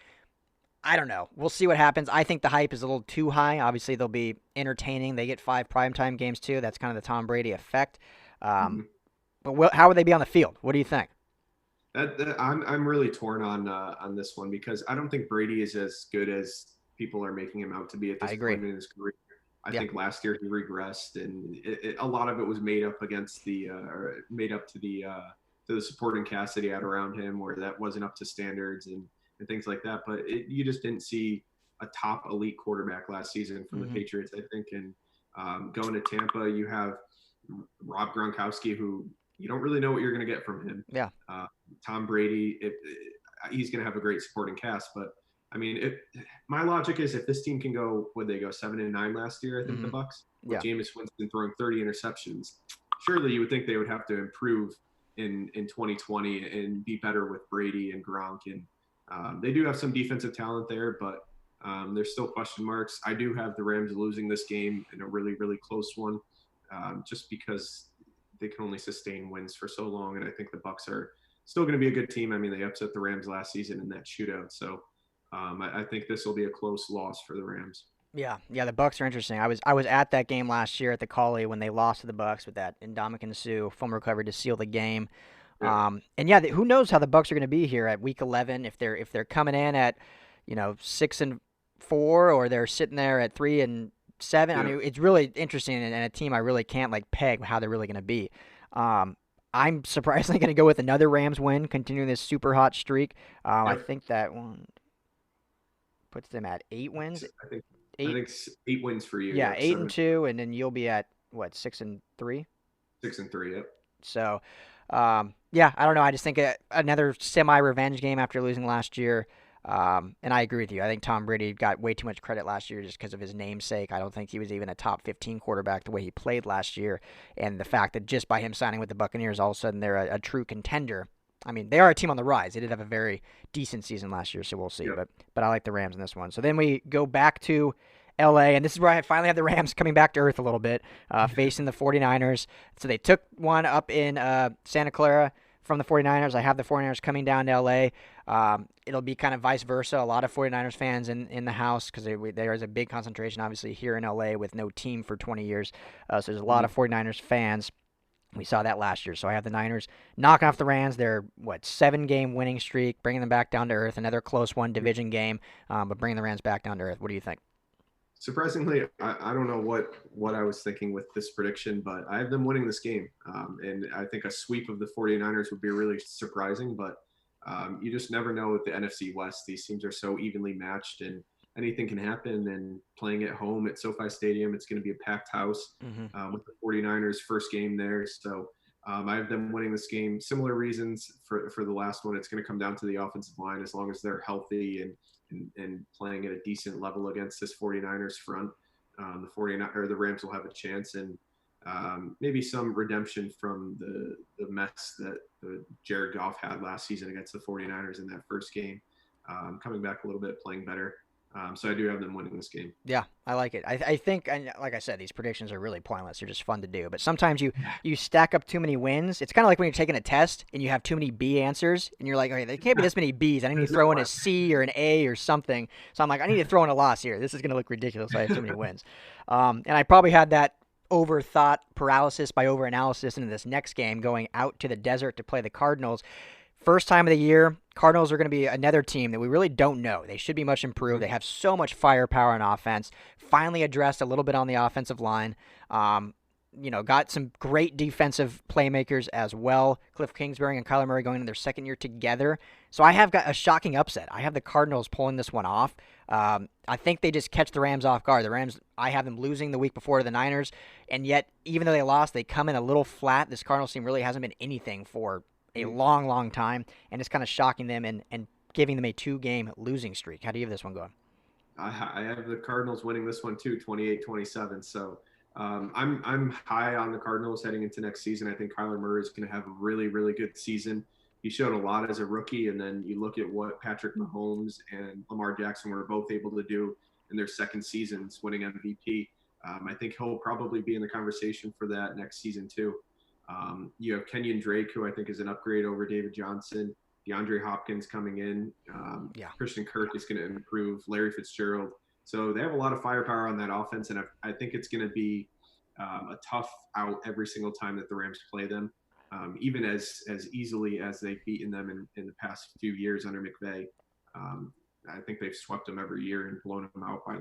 I don't know. We'll see what happens. I think the hype is a little too high. Obviously, they'll be entertaining. They get 5 primetime games, too. That's kind of the Tom Brady effect. But how would they be on the field? What do you think? I'm really torn on this one, because I don't think Brady is as good as people are making him out to be at this point in his career. I think last year he regressed, and a lot of it was made up against made up to the supporting cast that he had around him, where that wasn't up to standards and things like that. But you just didn't see a top elite quarterback last season from the Patriots, I think. And going to Tampa, you have Rob Gronkowski, who you don't really know what you're going to get from him. Yeah. Tom Brady, he's going to have a great supporting cast, but I mean, my logic is if this team can go, would they go 7-9 last year? I think the Bucs, with Jameis Winston throwing 30 interceptions. Surely you would think they would have to improve in 2020 and be better with Brady and Gronk. And they do have some defensive talent there, but there's still question marks. I do have the Rams losing this game in a really, really close one, just because they can only sustain wins for so long. And I think the Bucs are still going to be a good team. I mean, they upset the Rams last season in that shootout. So I think this will be a close loss for the Rams. Yeah, the Bucs are interesting. I was at that game last year at the Collie when they lost to the Bucs with that Ndamukong Suh fumble recovery to seal the game. Who knows how the Bucs are going to be here at Week 11, if they're coming in at 6-4, or they're sitting there at 3-7. I mean, it's really interesting, and a team I really can't peg how they're really going to be. I'm surprisingly going to go with another Rams win, continuing this super hot streak. I think that one puts them at 8 wins. I think 8 wins for you. Yeah, 8-2, and then you'll be at what, 6-3? 6-3, yep. So, I don't know. I just think another semi-revenge game after losing last year. And I agree with you. I think Tom Brady got way too much credit last year just because of his namesake. I don't think he was even a top 15 quarterback the way he played last year. And the fact that just by him signing with the Buccaneers, all of a sudden they're a true contender I mean, they are a team on the rise. They did have a very decent season last year, so we'll see. Yep. But I like the Rams in this one. So then we go back to LA, and this is where I finally have the Rams coming back to earth a little bit, facing the 49ers. So they took one up in Santa Clara from the 49ers. I have the 49ers coming down to LA. It'll be kind of vice versa. A lot of 49ers fans in the house because there is a big concentration, obviously, here in LA with no team for 20 years. So there's a lot of 49ers fans. We saw that last year. So I have the Niners knocking off the Rams. They're, 7-game winning streak, bringing them back down to earth. Another close one, division game, but bringing the Rams back down to earth. What do you think? Surprisingly, I don't know what I was thinking with this prediction, but I have them winning this game. And I think a sweep of the 49ers would be really surprising, but you just never know with the NFC West. These teams are so evenly matched, and anything can happen. And playing at home at SoFi Stadium, it's going to be a packed house with the 49ers first game there. So I have them winning this game. Similar reasons for the last one. It's going to come down to the offensive line. As long as they're healthy and playing at a decent level against this 49ers front, the Rams will have a chance. And maybe some redemption from the mess that Jared Goff had last season against the 49ers in that first game. Coming back a little bit, playing better. So I do have them winning this game. Yeah, I like it. I think, and like I said, these predictions are really pointless. They're just fun to do. But sometimes you stack up too many wins. It's kind of like when you're taking a test and you have too many B answers, and you're like, okay, there can't be this many Bs. I need to throw in a C or an A or something. So I'm like, I need to throw in a loss here. This is going to look ridiculous. I have too many wins. And I probably had that overthought paralysis by overanalysis into this next game, going out to the desert to play the Cardinals. First time of the year, Cardinals are going to be another team that we really don't know. They should be much improved. They have so much firepower on offense. Finally addressed a little bit on the offensive line. Got some great defensive playmakers as well. Cliff Kingsbury and Kyler Murray going into their second year together. So I have got a shocking upset. I have the Cardinals pulling this one off. I think they just catch the Rams off guard. The Rams, I have them losing the week before to the Niners, and yet even though they lost, they come in a little flat. This Cardinals team really hasn't been anything for a long, long time, and it's kind of shocking them and giving them a 2-game losing streak. How do you have this one going? I have the Cardinals winning this one too, 28-27. So I'm high on the Cardinals heading into next season. I think Kyler Murray is going to have a really, really good season. He showed a lot as a rookie, and then you look at what Patrick Mahomes and Lamar Jackson were both able to do in their second seasons, winning MVP. I think he'll probably be in the conversation for that next season too. You have Kenyon Drake, who I think is an upgrade over David Johnson. DeAndre Hopkins coming in. Christian Kirk is going to improve. Larry Fitzgerald. So they have a lot of firepower on that offense, and I think it's going to be a tough out every single time that the Rams play them. Even as easily as they've beaten them in the past few years under McVay. I think they've swept them every year and blown them out by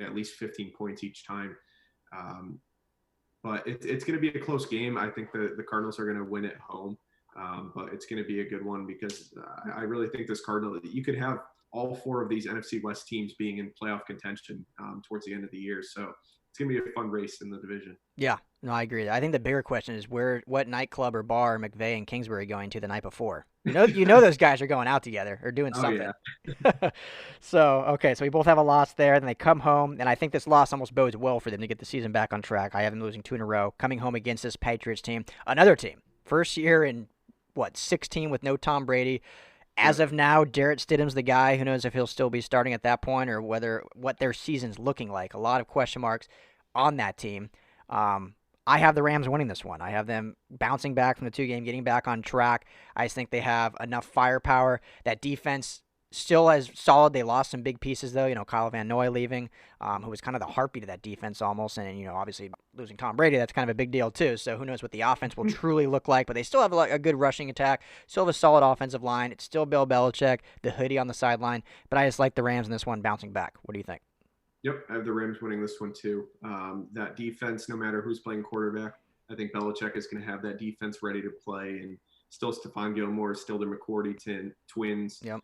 at least 15 points each time. But it's going to be a close game. I think the Cardinals are going to win at home, but it's going to be a good one because I really think this Cardinal, you could have all 4 of these NFC West teams being in playoff contention towards the end of the year. So it's going to be a fun race in the division. Yeah, no, I agree. I think the bigger question is what nightclub or bar are McVay and Kingsbury going to the night before? You know those guys are going out together or doing something. Yeah. So we both have a loss there. Then they come home, and I think this loss almost bodes well for them to get the season back on track. I have them losing 2 in a row, coming home against this Patriots team. Another team. First year in, 16 with no Tom Brady. As of now, Jarrett Stidham's the guy. Who knows if he'll still be starting at that point or what their season's looking like. A lot of question marks on that team. I have the Rams winning this one. I have them bouncing back from the 2-game, getting back on track. I just think they have enough firepower. That defense still as solid. They lost some big pieces, though. Kyle Van Noy leaving, who was kind of the heartbeat of that defense almost. And, obviously losing Tom Brady, that's kind of a big deal, too. So who knows what the offense will truly look like. But they still have a good rushing attack, still have a solid offensive line. It's still Bill Belichick, the hoodie on the sideline. But I just like the Rams in this one bouncing back. What do you think? Yep, I have the Rams winning this one too. That defense, no matter who's playing quarterback, I think Belichick is going to have that defense ready to play. And still Stephon Gilmore, still the McCourty twins. Yep.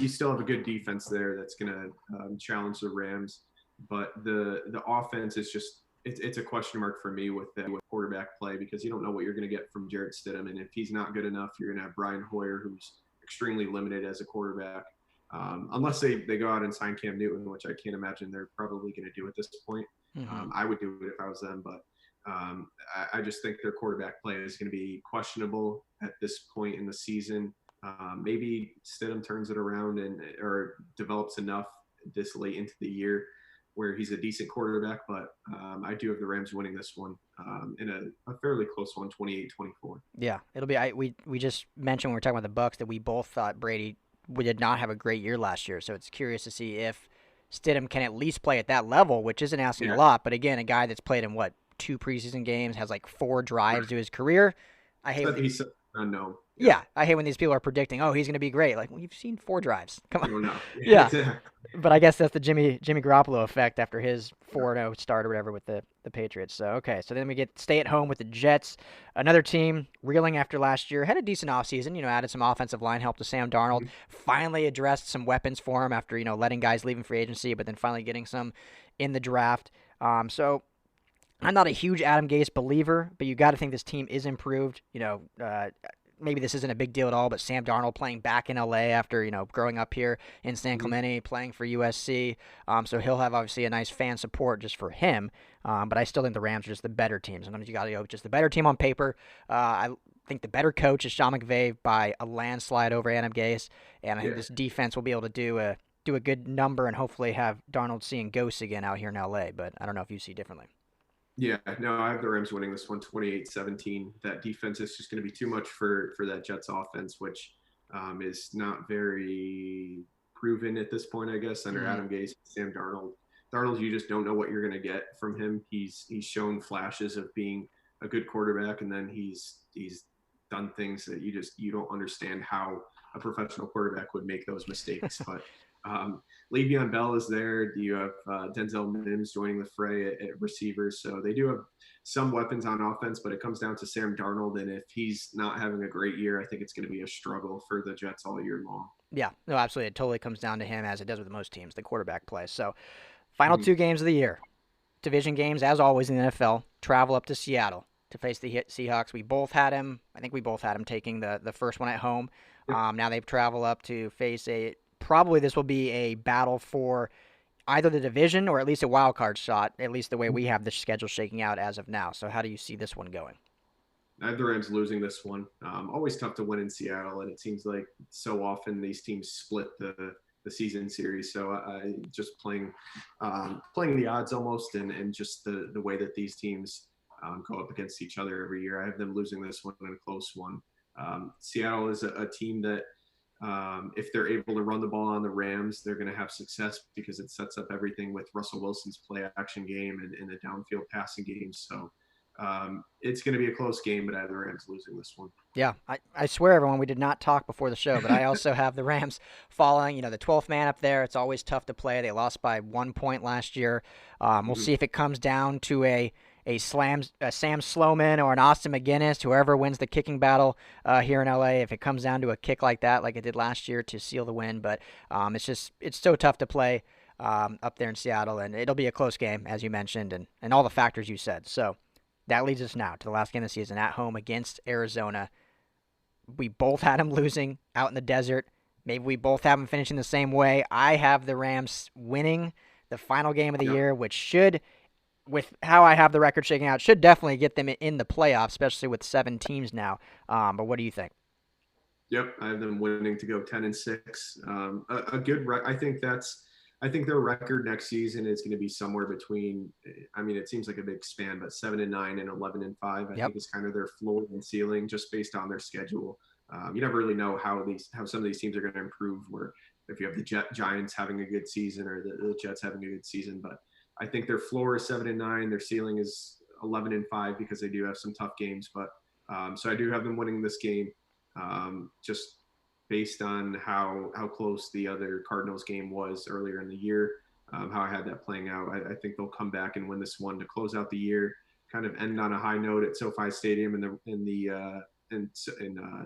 You still have a good defense there that's going to challenge the Rams. But the offense is just it's a question mark for me with quarterback play because you don't know what you're going to get from Jarrett Stidham. And if he's not good enough, you're going to have Brian Hoyer, who's extremely limited as a quarterback. Unless they go out and sign Cam Newton, which I can't imagine they're probably going to do at this point. Mm-hmm. I would do it if I was them, but I just think their quarterback play is going to be questionable at this point in the season. Maybe Stidham turns it around or develops enough this late into the year where he's a decent quarterback, but I do have the Rams winning this one in a fairly close one, 28-24. Yeah, it'll be. We just mentioned when we were talking about the Bucks that we both thought Brady did not have a great year last year, so it's curious to see if Stidham can at least play at that level, which isn't asking a lot. But again, a guy that's played in 2 preseason games, has like 4 drives to his career. I hate. He's unknown. Yeah, I hate when these people are predicting, he's going to be great. Like, well, you've seen 4 drives. Come on. No. Yeah. But I guess that's the Jimmy Garoppolo effect after his 4-0 start or whatever with the Patriots. So, okay. So then we stay at home with the Jets. Another team reeling after last year. Had a decent offseason, added some offensive line help to Sam Darnold. Finally addressed some weapons for him after, letting guys leave in free agency, but then finally getting some in the draft. So I'm not a huge Adam Gase believer, but you got to think this team is improved. Maybe this isn't a big deal at all, but Sam Darnold playing back in LA after, growing up here in San Clemente, playing for USC. So he'll have obviously a nice fan support just for him. But I still think the Rams are just the better team. Sometimes you got to go just the better team on paper. I think the better coach is Sean McVay by a landslide over Adam Gase. And I think this defense will be able to do a good number and hopefully have Darnold seeing ghosts again out here in LA. But I don't know if you see differently. Yeah, no, I have the Rams winning this one 28-17. That defense is just going to be too much for that Jets offense, which is not very proven at this point, I guess, under Adam Gase, Sam Darnold. Darnold, you just don't know what you're going to get from him. He's shown flashes of being a good quarterback, and then he's done things that you don't understand how a professional quarterback would make those mistakes. But Le'Veon Bell is there. You have Denzel Mims joining the fray at receivers. So they do have some weapons on offense, but it comes down to Sam Darnold. And if he's not having a great year, I think it's going to be a struggle for the Jets all year long. Yeah, no, absolutely. It totally comes down to him, as it does with most teams, the quarterback play. So final 2 games of the year. Division games, as always in the NFL, travel up to Seattle to face the Seahawks. I think we both had him taking the first one at home. Now they travel up to face probably this will be a battle for either the division or at least a wild card shot, at least the way we have the schedule shaking out as of now. So how do you see this one going? I have the Rams losing this one. Always tough to win in Seattle, and it seems like so often these teams split the season series. So I just playing the odds almost, and just the way that these teams go up against each other every year. I have them losing this one in a close one. Seattle is a team that if they're able to run the ball on the Rams, they're going to have success because it sets up everything with Russell Wilson's play action game and the downfield passing game. So it's going to be a close game, but I have the Rams losing this one. Yeah, I swear, everyone, we did not talk before the show, but I also have the Rams following, the 12th man up there. It's always tough to play. They lost by 1 point last year. We'll see if it comes down to a Sam Sloman or an Austin McGinnis, whoever wins the kicking battle here in LA, if it comes down to a kick like that, like it did last year to seal the win. But it's so tough to play up there in Seattle, and it'll be a close game, as you mentioned, and all the factors you said. So that leads us now to the last game of the season at home against Arizona. We both had them losing out in the desert. Maybe we both have them finishing the same way. I have the Rams winning the final game of the year, which should, with how I have the record shaking out, should definitely get them in the playoffs, especially with 7 teams now. But what do you think? Yep, I have them winning to go 10-6. A good. I think their record next season is going to be somewhere between. I mean, it seems like a big span, but 7-9 and 11-5. I think is kind of their floor and ceiling, just based on their schedule. You never really know how some of these teams are going to improve. Where if you have the Giants having a good season or the Jets having a good season, but I think their floor is 7-9. Their ceiling is 11-5 because they do have some tough games. But so I do have them winning this game, just based on how close the other Cardinals game was earlier in the year, how I had that playing out. I think they'll come back and win this one to close out the year, kind of end on a high note at SoFi Stadium in the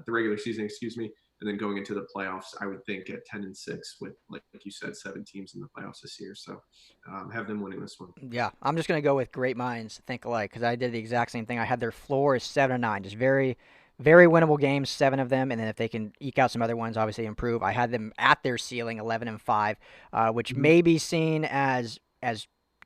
regular season, and then going into the playoffs, I would think at 10-6 with, like you said, 7 teams in the playoffs this year. So have them winning this one. Yeah, I'm just going to go with great minds think alike, because I did the exact same thing. I had their floor is 7-9, just very, very winnable games, 7 of them, and then if they can eke out some other ones, obviously improve. I had them at their ceiling, 11-5, which may be seen as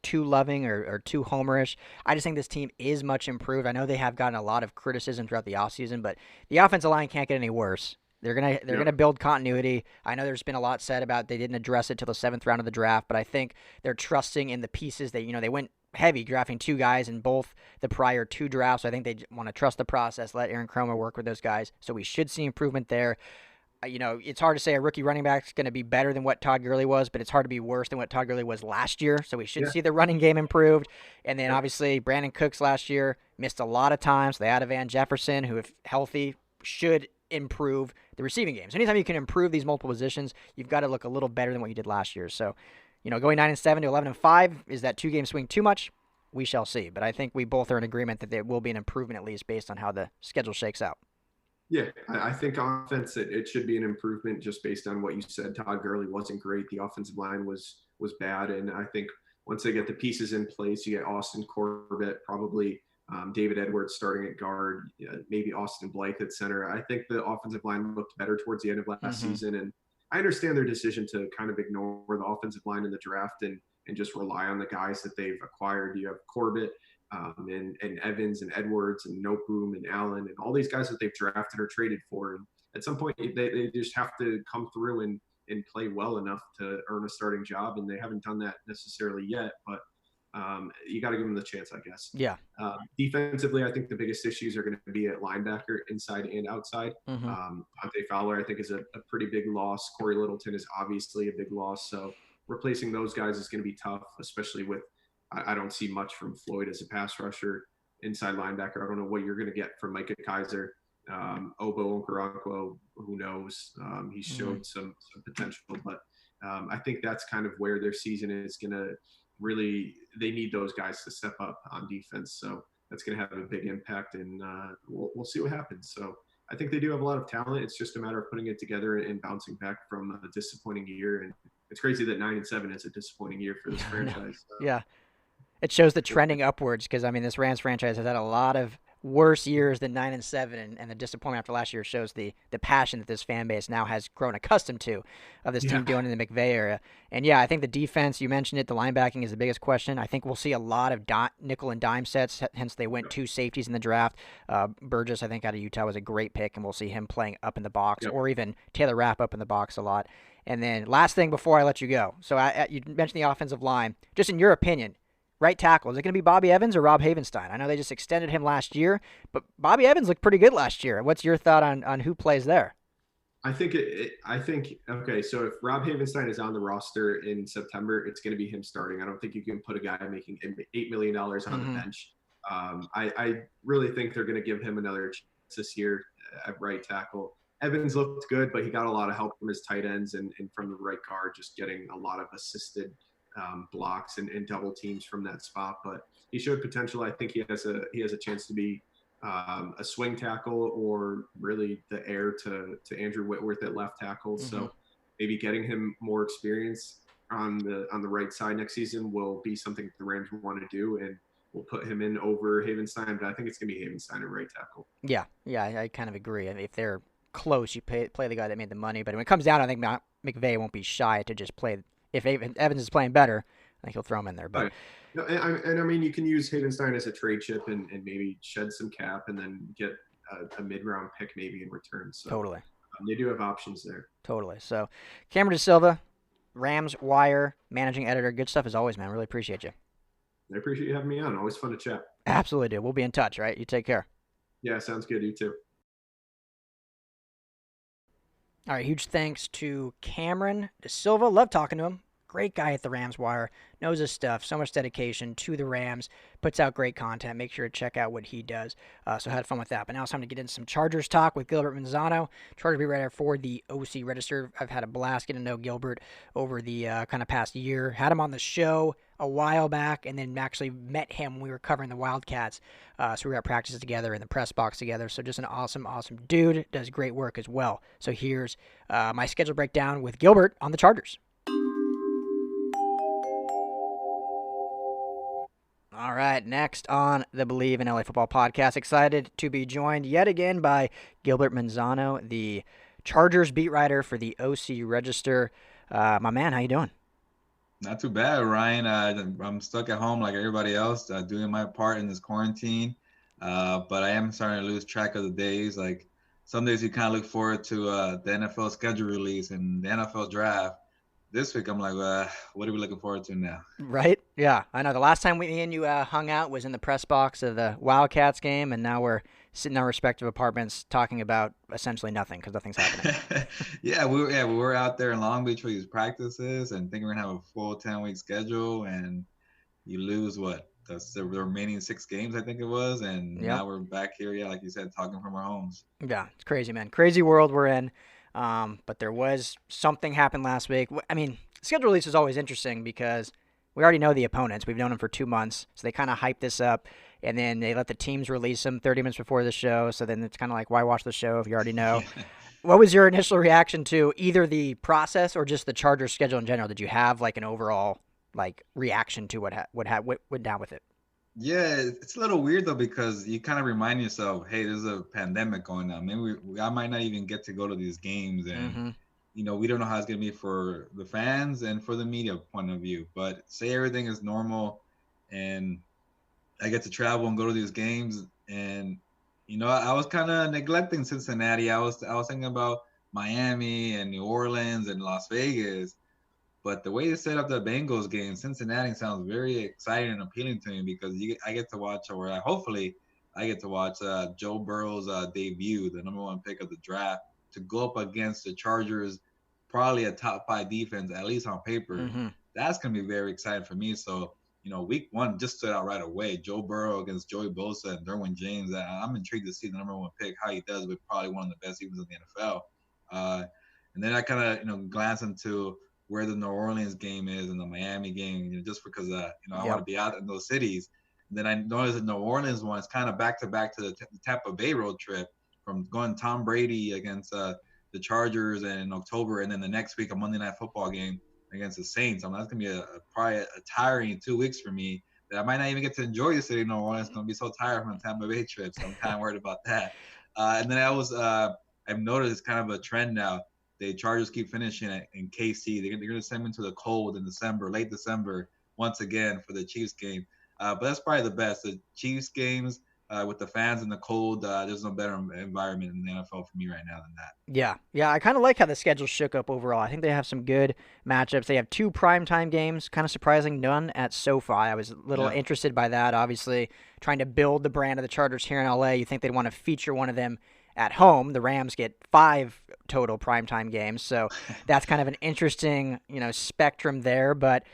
too loving or too homerish. I just think this team is much improved. I know they have gotten a lot of criticism throughout the offseason, but the offensive line can't get any worse. They're gonna build continuity. I know there's been a lot said about they didn't address it till the 7th round of the draft, but I think they're trusting in the pieces that they went heavy drafting 2 guys in both the prior 2 drafts. So I think they want to trust the process, let Aaron Cromer work with those guys. So we should see improvement there. It's hard to say a rookie running back is going to be better than what Todd Gurley was, but it's hard to be worse than what Todd Gurley was last year. So we should see the running game improved. And then obviously Brandon Cooks last year missed a lot of times. They added Van Jefferson, who if healthy should improve the receiving games. Anytime you can improve these multiple positions, you've got to look a little better than what you did last year. So, going 9-7 to 11-5, is that 2-game swing too much? We shall see. But I think we both are in agreement that there will be an improvement at least based on how the schedule shakes out. Yeah, I think on offense it should be an improvement just based on what you said. Todd Gurley wasn't great. The offensive line was bad, and I think once they get the pieces in place, you get Austin Corbett, probably David Edwards starting at guard, maybe Austin Blythe at center. I think the offensive line looked better towards the end of last season, and I understand their decision to kind of ignore the offensive line in the draft and just rely on the guys that they've acquired. You have Corbett and Evans and Edwards and Noteboom and Allen and all these guys that they've drafted or traded for. And at some point, they just have to come through and play well enough to earn a starting job, and they haven't done that necessarily yet, but you got to give them the chance, I guess. Yeah. Defensively, I think the biggest issues are going to be at linebacker, inside and outside. Dante Fowler, I think, is a pretty big loss. Corey Littleton is obviously a big loss. So replacing those guys is going to be tough, especially with I don't see much from Floyd as a pass rusher, inside linebacker. I don't know what you're going to get from Micah Kaiser. Obo Okoronkwo, who knows? He showed some potential, but I think that's kind of where their season is going to really – they need those guys to step up on defense. So that's going to have a big impact, and we'll see what happens. So I think they do have a lot of talent. It's just a matter of putting it together and bouncing back from a disappointing year. And it's crazy that 9-7 is a disappointing year for this franchise. Yeah. It shows the trending upwards because, this Rams franchise has had a lot of worse years than 9-7, and the disappointment after last year shows the passion that this fan base now has grown accustomed to of this team doing in the McVay area. And, I think the defense, you mentioned it, the linebacking is the biggest question. I think we'll see a lot of nickel and dime sets, hence they went 2 safeties in the draft. Burgess, I think, out of Utah was a great pick, and we'll see him playing up in the box or even Taylor Rapp up in the box a lot. And then last thing before I let you go. So you mentioned the offensive line. Just in your opinion, right tackle, is it going to be Bobby Evans or Rob Havenstein? I know they just extended him last year, but Bobby Evans looked pretty good last year. What's your thought on who plays there? I think okay, so if Rob Havenstein is on the roster in September, it's going to be him starting. I don't think you can put a guy making $8 million on the bench. I really think they're going to give him another chance this year at right tackle. Evans looked good, but he got a lot of help from his tight ends and from the right guard, just getting a lot of assisted blocks and double teams from that spot. But he showed potential. I think he has a chance to be a swing tackle or really the heir to Andrew Whitworth at left tackle. So maybe getting him more experience on the right side next season will be something the Rams want to do, and we'll put him in over Havenstein. But I think it's going to be Havenstein at right tackle. Yeah, I kind of agree. If they're close, you play the guy that made the money. But when it comes down, I think McVay won't be shy to just play. If Evans is playing better, I think he'll throw him in there. But and you can use Havenstein as a trade chip and maybe shed some cap and then get a mid-round pick maybe in return. So totally, they do have options there. Totally. So Cameron DaSilva, RamsWire managing editor. Good stuff as always, man. Really appreciate you. I appreciate you having me on. Always fun to chat. Absolutely, dude. We'll be in touch, right? You take care. Yeah, sounds good. You too. All right, huge thanks to Cameron DaSilva. Love talking to him. Great guy at the RamsWire. Knows his stuff. So much dedication to the Rams. Puts out great content. Make sure to check out what he does. So had fun with that. But now it's time to get into some Chargers talk with Gilbert Manzano. Chargers beat writer for the OC Register. I've had a blast getting to know Gilbert over the kind of past year. Had him on the show a while back, and then actually met him when we were covering the Wildcats. So we were at practices together in the press box together. So just an awesome dude. Does great work as well. So here's my schedule breakdown with Gilbert on the Chargers. All right, next on the Bleav in LA Football podcast, excited to be joined yet again by Gilbert Manzano, the Chargers beat writer for the OC Register. My man, how you doing? Not too bad, Ryan. I'm stuck at home like everybody else, doing my part in this quarantine. But I am starting to lose track of the days. Like some days you kind of look forward to the NFL schedule release and the NFL draft. This week I'm like, what are we looking forward to now? Right? Yeah, I know. The last time me and you hung out was in the press box of the Wildcats game, and now we're sitting in our respective apartments talking about essentially nothing because nothing's happening. We were out there in Long Beach for these practices and thinking we're gonna have a full 10-week schedule, and you lose the remaining 6 games, I think it was, and Yep. now we're back here, like you said, talking from our homes. Yeah, it's crazy, man. Crazy world we're in. But there was something happened last week. I mean, schedule release is always interesting because we already know the opponents. We've known them for 2 months, so they kind of hype this up, and then they let the teams release them 30 minutes before the show. So then it's kind of like, why watch the show if you already know? What was your initial reaction to either the process or just the Chargers schedule in general? Did you have like an overall reaction to what went down with it? Yeah, it's a little weird though because you kind of remind yourself, hey, there's a pandemic going on. Maybe I might not even get to go to these games, and we don't know how it's gonna be for the fans and for the media point of view. But say everything is normal, and I get to travel and go to these games, and I was kind of neglecting Cincinnati. I was thinking about Miami and New Orleans and Las Vegas. But the way they set up the Bengals game, Cincinnati sounds very exciting and appealing to me because I get to watch, hopefully I get to watch Joe Burrow's debut, the number 1 pick of the draft, to go up against the Chargers, probably a top 5 defense, at least on paper. That's going to be very exciting for me. So, week 1 just stood out right away. Joe Burrow against Joey Bosa and Derwin James. I'm intrigued to see the number 1 pick, how he does with probably one of the best defenses in the NFL. And then I kind of, glance into where the New Orleans game is and the Miami game, just because, I want to be out in those cities. And then I noticed the New Orleans one is kind of back-to-back to the Tampa Bay road trip from going Tom Brady against the Chargers in October, and then the next week a Monday Night Football game against the Saints. That's going to be probably a tiring 2 weeks for me that I might not even get to enjoy the city of New Orleans. It's going to be so tired from the Tampa Bay trip, so I'm kind of worried about that. And then I've noticed it's kind of a trend now. The Chargers keep finishing in KC. They're going to send them into the cold in December, late December, once again for the Chiefs game. But that's probably the best. The Chiefs games with the fans in the cold, there's no better environment in the NFL for me right now than that. Yeah. I kind of like how the schedule shook up overall. I think they have some good matchups. They have 2 primetime games, kind of surprising, none at SoFi. I was a little interested by that, obviously, trying to build the brand of the Chargers here in LA. You think they'd want to feature one of them at home. The Rams get 5 total primetime games, so that's kind of an interesting, spectrum there. But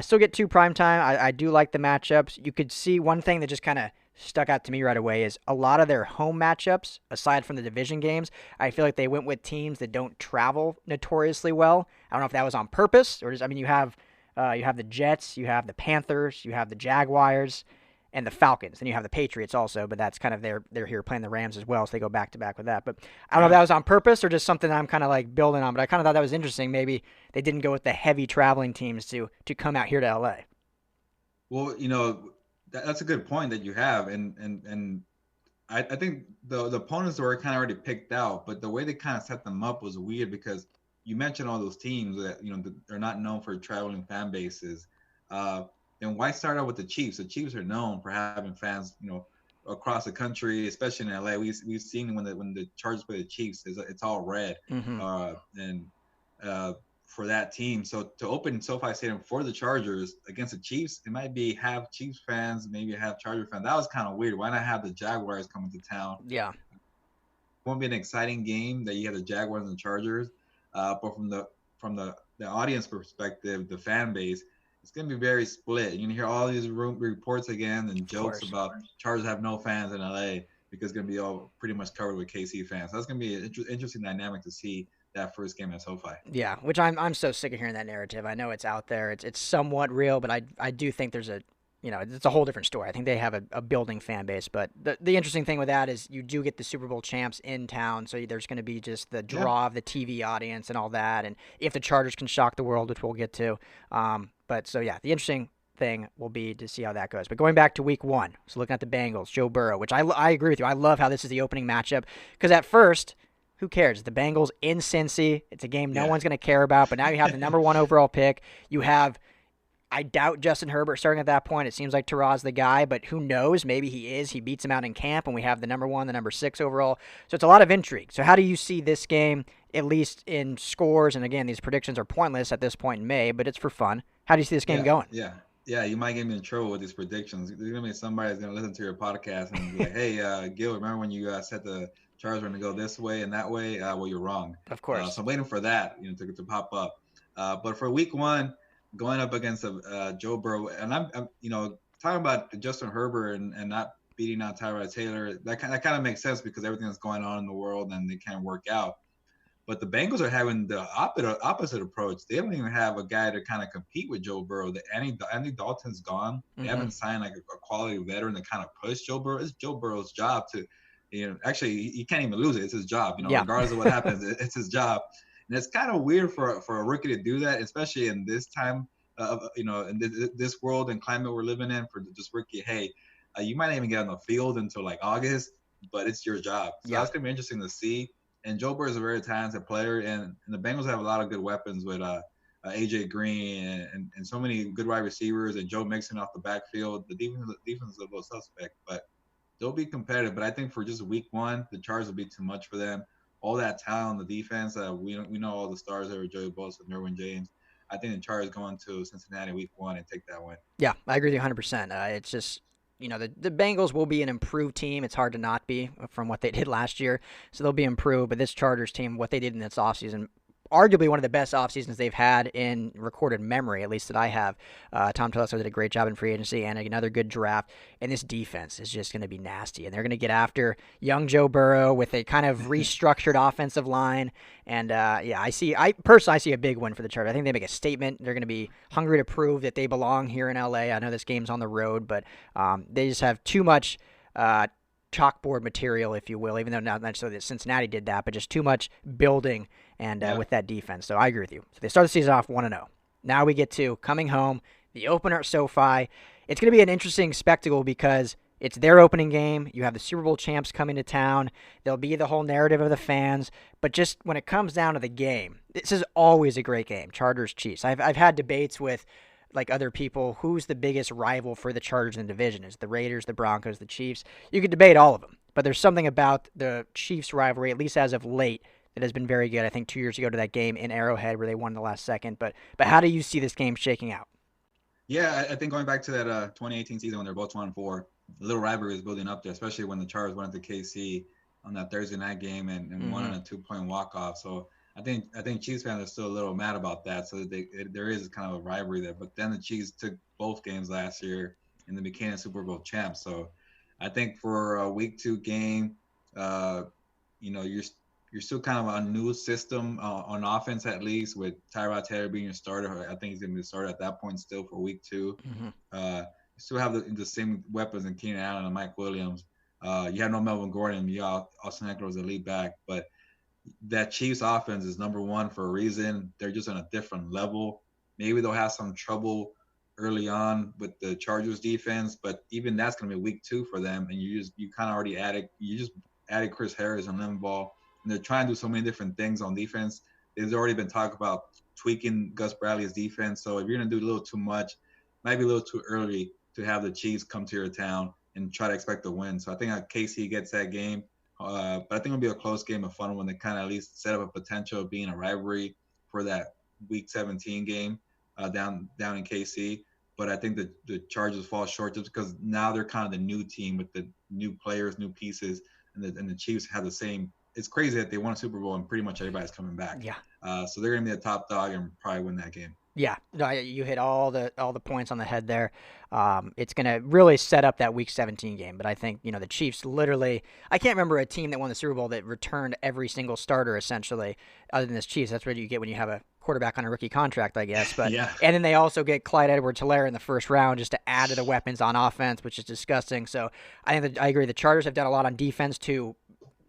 still get 2 primetime. I do like the matchups. You could see one thing that just kind of stuck out to me right away is a lot of their home matchups, aside from the division games, I feel like they went with teams that don't travel notoriously well. I don't know if that was on purpose or just, you have the Jets, you have the Panthers, you have the Jaguars, and the Falcons. Then you have the Patriots also, but that's kind of they're here playing the Rams as well, so they go back-to-back with that. But I don't know if that was on purpose or just something I'm kind of building on, but I kind of thought that was interesting. Maybe they didn't go with the heavy traveling teams to come out here to LA. Well, that's a good point that you have, and I think the opponents were kind of already picked out, but the way they kind of set them up was weird because you mentioned all those teams that they're not known for traveling fan bases. Then why start out with the Chiefs? The Chiefs are known for having fans, across the country, especially in LA. We've seen when the Chargers play the Chiefs, it's all red, for that team. So to open SoFi Stadium for the Chargers against the Chiefs, it might be half Chiefs fans, maybe half Charger fans. That was kind of weird. Why not have the Jaguars coming to town? Yeah, it won't be an exciting game that you have the Jaguars and the Chargers, but from the audience perspective, the fan base, it's going to be very split. You're going to hear all these reports again and jokes about Chargers have no fans in LA because it's going to be all pretty much covered with KC fans. So that's going to be an interesting dynamic to see that first game at SoFi. Yeah, which I'm so sick of hearing that narrative. I know it's out there. It's somewhat real, but I do think there's it's a whole different story. I think they have a building fan base, but the interesting thing with that is you do get the Super Bowl champs in town, so there's going to be just the draw of the TV audience and all that, and if the Chargers can shock the world, which we'll get to. The interesting thing will be to see how that goes. But going back to week 1, so looking at the Bengals, Joe Burrow, which I agree with you. I love how this is the opening matchup because at first, who cares? The Bengals in Cincy. It's a game no one's going to care about, but now you have the number 1 overall pick. You have I doubt Justin Herbert starting at that point. It seems like Tyrod's the guy, but who knows? Maybe he is. He beats him out in camp, and we have the number 1, the number 6 overall. So it's a lot of intrigue. So how do you see this game, at least in scores? And again, these predictions are pointless at this point in May, but it's for fun. How do you see this game going? Yeah, you might get me in trouble with these predictions. There's going to be somebody that's going to listen to your podcast and be like, hey, Gil, remember when you said the Chargers were going to go this way and that way? Well, you're wrong. Of course. So I'm waiting for that, to pop up. But for week 1, going up against Joe Burrow, and I'm talking about Justin Herbert and not beating out Tyrod Taylor, that kind of makes sense because everything that's going on in the world and they can't work out. But the Bengals are having the opposite approach. They don't even have a guy to kind of compete with Joe Burrow. Andy Dalton's gone. They haven't signed like a quality veteran to kind of push Joe Burrow. It's Joe Burrow's job to, actually he can't even lose it. It's his job. Regardless of what happens, it's his job. And it's kind of weird for a rookie to do that, especially in this time in this world and climate we're living in. For this rookie, hey, you might not even get on the field until like August, but it's your job. So that's gonna be interesting to see. And Joe Burrow is a very talented player, and the Bengals have a lot of good weapons with AJ Green and so many good wide receivers, and Joe Mixon off the backfield. The defense is a little suspect, but they'll be competitive. But I think for just week 1, the Chargers will be too much for them. All that talent on the defense, we know all the stars there, Joey Bosa, Derwin James. I think the Chargers going to Cincinnati week 1 and take that win. Yeah, I agree with you 100%. It's just, the Bengals will be an improved team. It's hard to not be from what they did last year. So they'll be improved. But this Chargers team, what they did in this offseason, arguably one of the best offseasons they've had in recorded memory, at least that I have. Tom Telesco did a great job in free agency and another good draft. And this defense is just going to be nasty. And they're going to get after young Joe Burrow with a kind of restructured offensive line. And, I personally see a big win for the Chargers. I think they make a statement. They're going to be hungry to prove that they belong here in LA. I know this game's on the road, but they just have too much chalkboard material, if you will, even though not necessarily that Cincinnati did that, but just too much building and with that defense. So I agree with you. So they start the season off 1-0. Now we get to coming home, the opener at SoFi. It's going to be an interesting spectacle because it's their opening game. You have the Super Bowl champs coming to town. There'll be the whole narrative of the fans. But just when it comes down to the game, this is always a great game, Chargers-Chiefs. I've had debates with other people, who's the biggest rival for the Chargers in the division? Is it the Raiders, the Broncos, the Chiefs? You could debate all of them, but there's something about the Chiefs rivalry, at least as of late, that has been very good. I think 2 years ago to that game in Arrowhead where they won the last second. But how do you see this game shaking out? Yeah, I think going back to that 2018 season when they're both 1-4, the little rivalry is building up there, especially when the Chargers went into KC on that Thursday night game and won on a 2-point walk-off. So I think Chiefs fans are still a little mad about that. So there is kind of a rivalry there. But then the Chiefs took both games last year and they became a Super Bowl champs. So I think for a week 2 game, you're still kind of a new system on offense, at least with Tyrod Taylor being your starter. I think he's going to be the starter at that point still for week 2. You still have the same weapons in Keenan Allen and Mike Williams. You have no Melvin Gordon. You got Austin Eckler as a lead back, but that Chiefs offense is number 1 for a reason. They're just on a different level. Maybe they'll have some trouble early on with the Chargers defense, but even that's going to be week 2 for them. And you kind of already added Chris Harris and Linval, and they're trying to do so many different things on defense. There's already been talk about tweaking Gus Bradley's defense. So if you're going to do a little too much, might be a little too early to have the Chiefs come to your town and try to expect a win. So I think KC gets that game. But I think it'll be a close game, a fun one to kind of at least set up a potential of being a rivalry for that Week 17 game down in KC. But I think the Chargers fall short just because now they're kind of the new team with the new players, new pieces, and the Chiefs have the same. It's crazy that they won a Super Bowl and pretty much everybody's coming back. Yeah. So they're going to be a top dog and probably win that game. Yeah, no, you hit all the points on the head there. It's going to really set up that Week 17 game. But I think, the Chiefs literally – I can't remember a team that won the Super Bowl that returned every single starter essentially other than this Chiefs. That's what you get when you have a quarterback on a rookie contract, I guess. But yeah. And then they also get Clyde Edwards-Helaire in the first round just to add to the weapons on offense, which is disgusting. So I agree. The Chargers have done a lot on defense to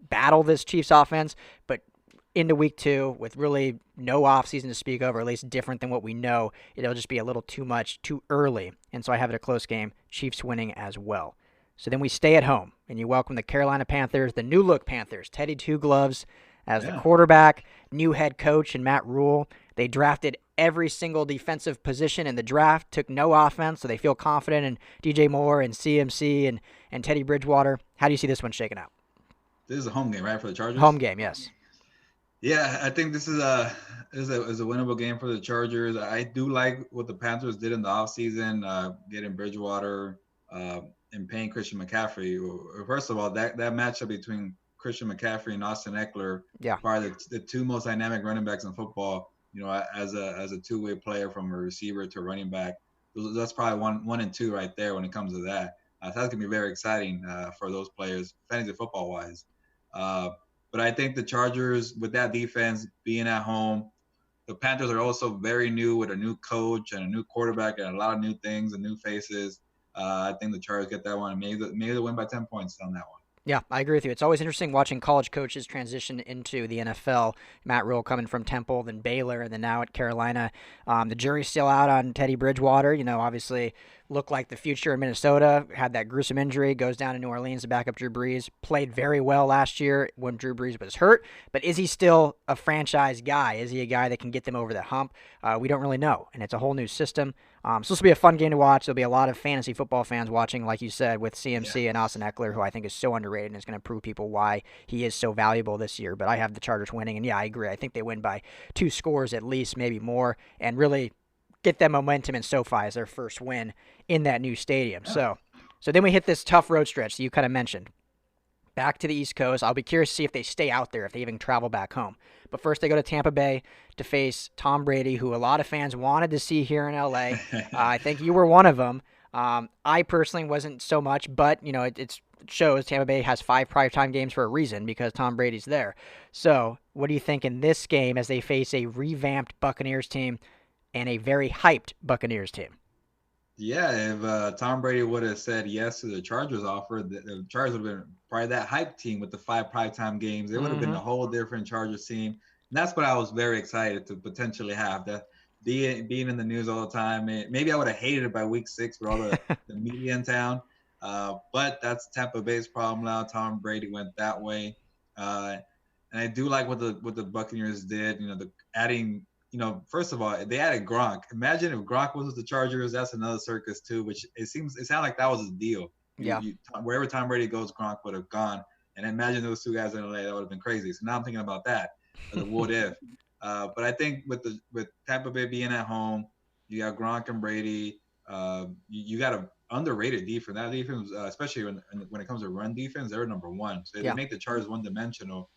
battle this Chiefs offense, but – into week 2 with really no offseason to speak of, or at least different than what we know, it'll just be a little too much too early. And so I have it a close game, Chiefs winning as well. So then we stay at home, and you welcome the Carolina Panthers, the new-look Panthers, Teddy Two Gloves as the quarterback, new head coach and Matt Rule. They drafted every single defensive position in the draft, took no offense, so they feel confident in DJ Moore and CMC and Teddy Bridgewater. How do you see this one shaking out? This is a home game, right, for the Chargers? Home game, yes. Yeah, I think this is a winnable game for the Chargers. I do like what the Panthers did in the offseason, getting Bridgewater and paying Christian McCaffrey. First of all, that matchup between Christian McCaffrey and Austin Eckler, probably the two most dynamic running backs in football. As a two-way player from a receiver to running back, that's probably one and two right there when it comes to that. So that's gonna be very exciting for those players, fantasy football wise. But I think the Chargers, with that defense being at home, the Panthers are also very new with a new coach and a new quarterback and a lot of new things and new faces. I think the Chargers get that one. Maybe they'll win by 10 points on that one. Yeah, I agree with you. It's always interesting watching college coaches transition into the NFL. Matt Rule coming from Temple, then Baylor, and then now at Carolina. The jury's still out on Teddy Bridgewater. Obviously looked like the future in Minnesota, had that gruesome injury, goes down to New Orleans to back up Drew Brees. Played very well last year when Drew Brees was hurt, but is he still a franchise guy? Is he a guy that can get them over the hump? We don't really know, and it's a whole new system. So this will be a fun game to watch. There'll be a lot of fantasy football fans watching, like you said, with CMC and Austin Eckler, who I think is so underrated and is going to prove people why he is so valuable this year. But I have the Chargers winning, and I agree. I think they win by 2 scores at least, maybe more, and really get that momentum in SoFi as their first win in that new stadium. So then we hit this tough road stretch that you kind of mentioned. Back to the East Coast. I'll be curious to see if they stay out there, if they even travel back home. But first they go to Tampa Bay to face Tom Brady, who a lot of fans wanted to see here in LA. I think you were one of them. I personally wasn't so much, but it shows Tampa Bay has 5 primetime games for a reason, because Tom Brady's there. So what do you think in this game as they face a revamped Buccaneers team and a very hyped Buccaneers team? Yeah, if Tom Brady would have said yes to the Chargers offer, the Chargers would have been probably that hype team with the 5 primetime games. It would have been a whole different Chargers team. And that's what I was very excited to potentially have. That being in the news all the time. Maybe I would have hated it by week 6 with all the media in town. But that's Tampa Bay's problem now. Tom Brady went that way. And I do like what the Buccaneers did, adding. First of all, they added Gronk. Imagine if Gronk was with the Chargers. That's another circus too. Which it sounded like that was his deal. Wherever Tom Brady goes, Gronk would have gone. And imagine those two guys in LA. That would have been crazy. So now I'm thinking about that as a what if. But I think with Tampa Bay being at home, you got Gronk and Brady. You got an underrated defense. That defense, especially when it comes to run defense, they're number 1. So if they make the Chargers one-dimensional,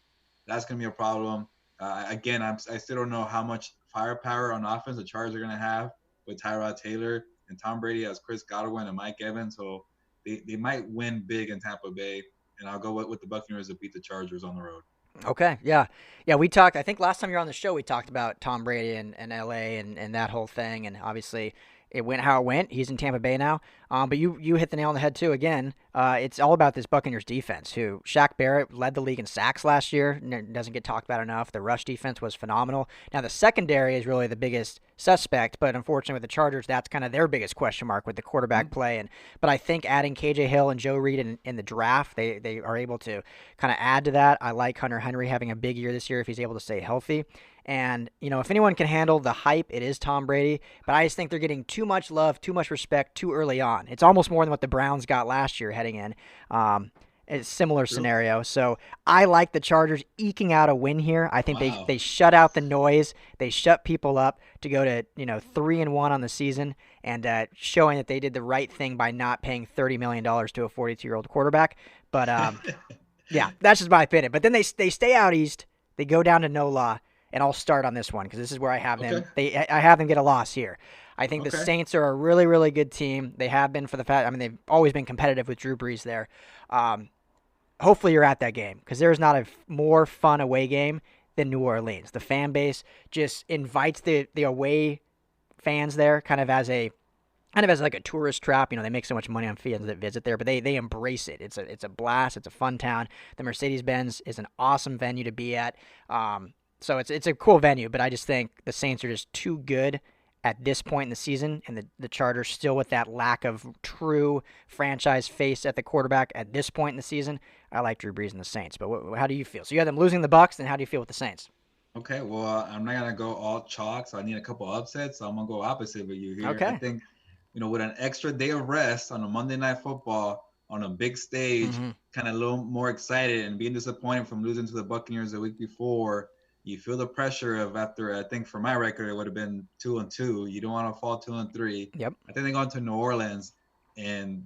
that's going to be a problem. Again, I still don't know how much firepower on offense the Chargers are going to have with Tyrod Taylor and Tom Brady as Chris Godwin and Mike Evans. So they might win big in Tampa Bay, and I'll go with the Buccaneers to beat the Chargers on the road. Okay, yeah. We talked, I think last time you were on the show, we talked about Tom Brady and LA and that whole thing, and obviously it went how it went. He's in Tampa Bay now. But you hit the nail on the head too. Again, it's all about this Buccaneers defense, who Shaq Barrett led the league in sacks last year. Doesn't get talked about enough. The rush defense was phenomenal. Now the secondary is really the biggest suspect, but unfortunately with the Chargers, that's kind of their biggest question mark with the quarterback play. But I think adding KJ Hill and Joe Reed in the draft, they are able to kind of add to that. I like Hunter Henry having a big year this year if he's able to stay healthy. And, if anyone can handle the hype, it is Tom Brady. But I just think they're getting too much love, too much respect too early on. It's almost more than what the Browns got last year heading in. It's a similar scenario. So I like the Chargers eking out a win here. I think they shut out the noise. They shut people up to go to 3-1 on the season, and showing that they did the right thing by not paying $30 million to a 42-year-old quarterback. But yeah, that's just my opinion. But then they stay out east. They go down to NOLA. And I'll start on this one because this is where I have them. I have them get a loss here. I think the Saints are a really, really good team. They have been for the fact. I mean, they've always been competitive with Drew Brees there. Hopefully you're at that game because there's not a more fun away game than New Orleans. The fan base just invites the away fans there kind of as like a tourist trap. They make so much money on fans that visit there, but they embrace it. It's a blast. It's a fun town. The Mercedes-Benz is an awesome venue to be at. So it's a cool venue, but I just think the Saints are just too good at this point in the season, and the Chargers still with that lack of true franchise face at the quarterback at this point in the season. I like Drew Brees and the Saints, but how do you feel? So you have them losing the Bucs, and how do you feel with the Saints? Okay, well, I'm not gonna go all chalk, so I need a couple upsets. So I'm gonna go opposite with you here. Okay. I think, with an extra day of rest on a Monday Night Football on a big stage, kind of a little more excited and being disappointed from losing to the Buccaneers the week before. You feel the pressure of after. I think for my record, it would have been 2-2. You don't want to fall 2-3. Yep. I think they're going to New Orleans, and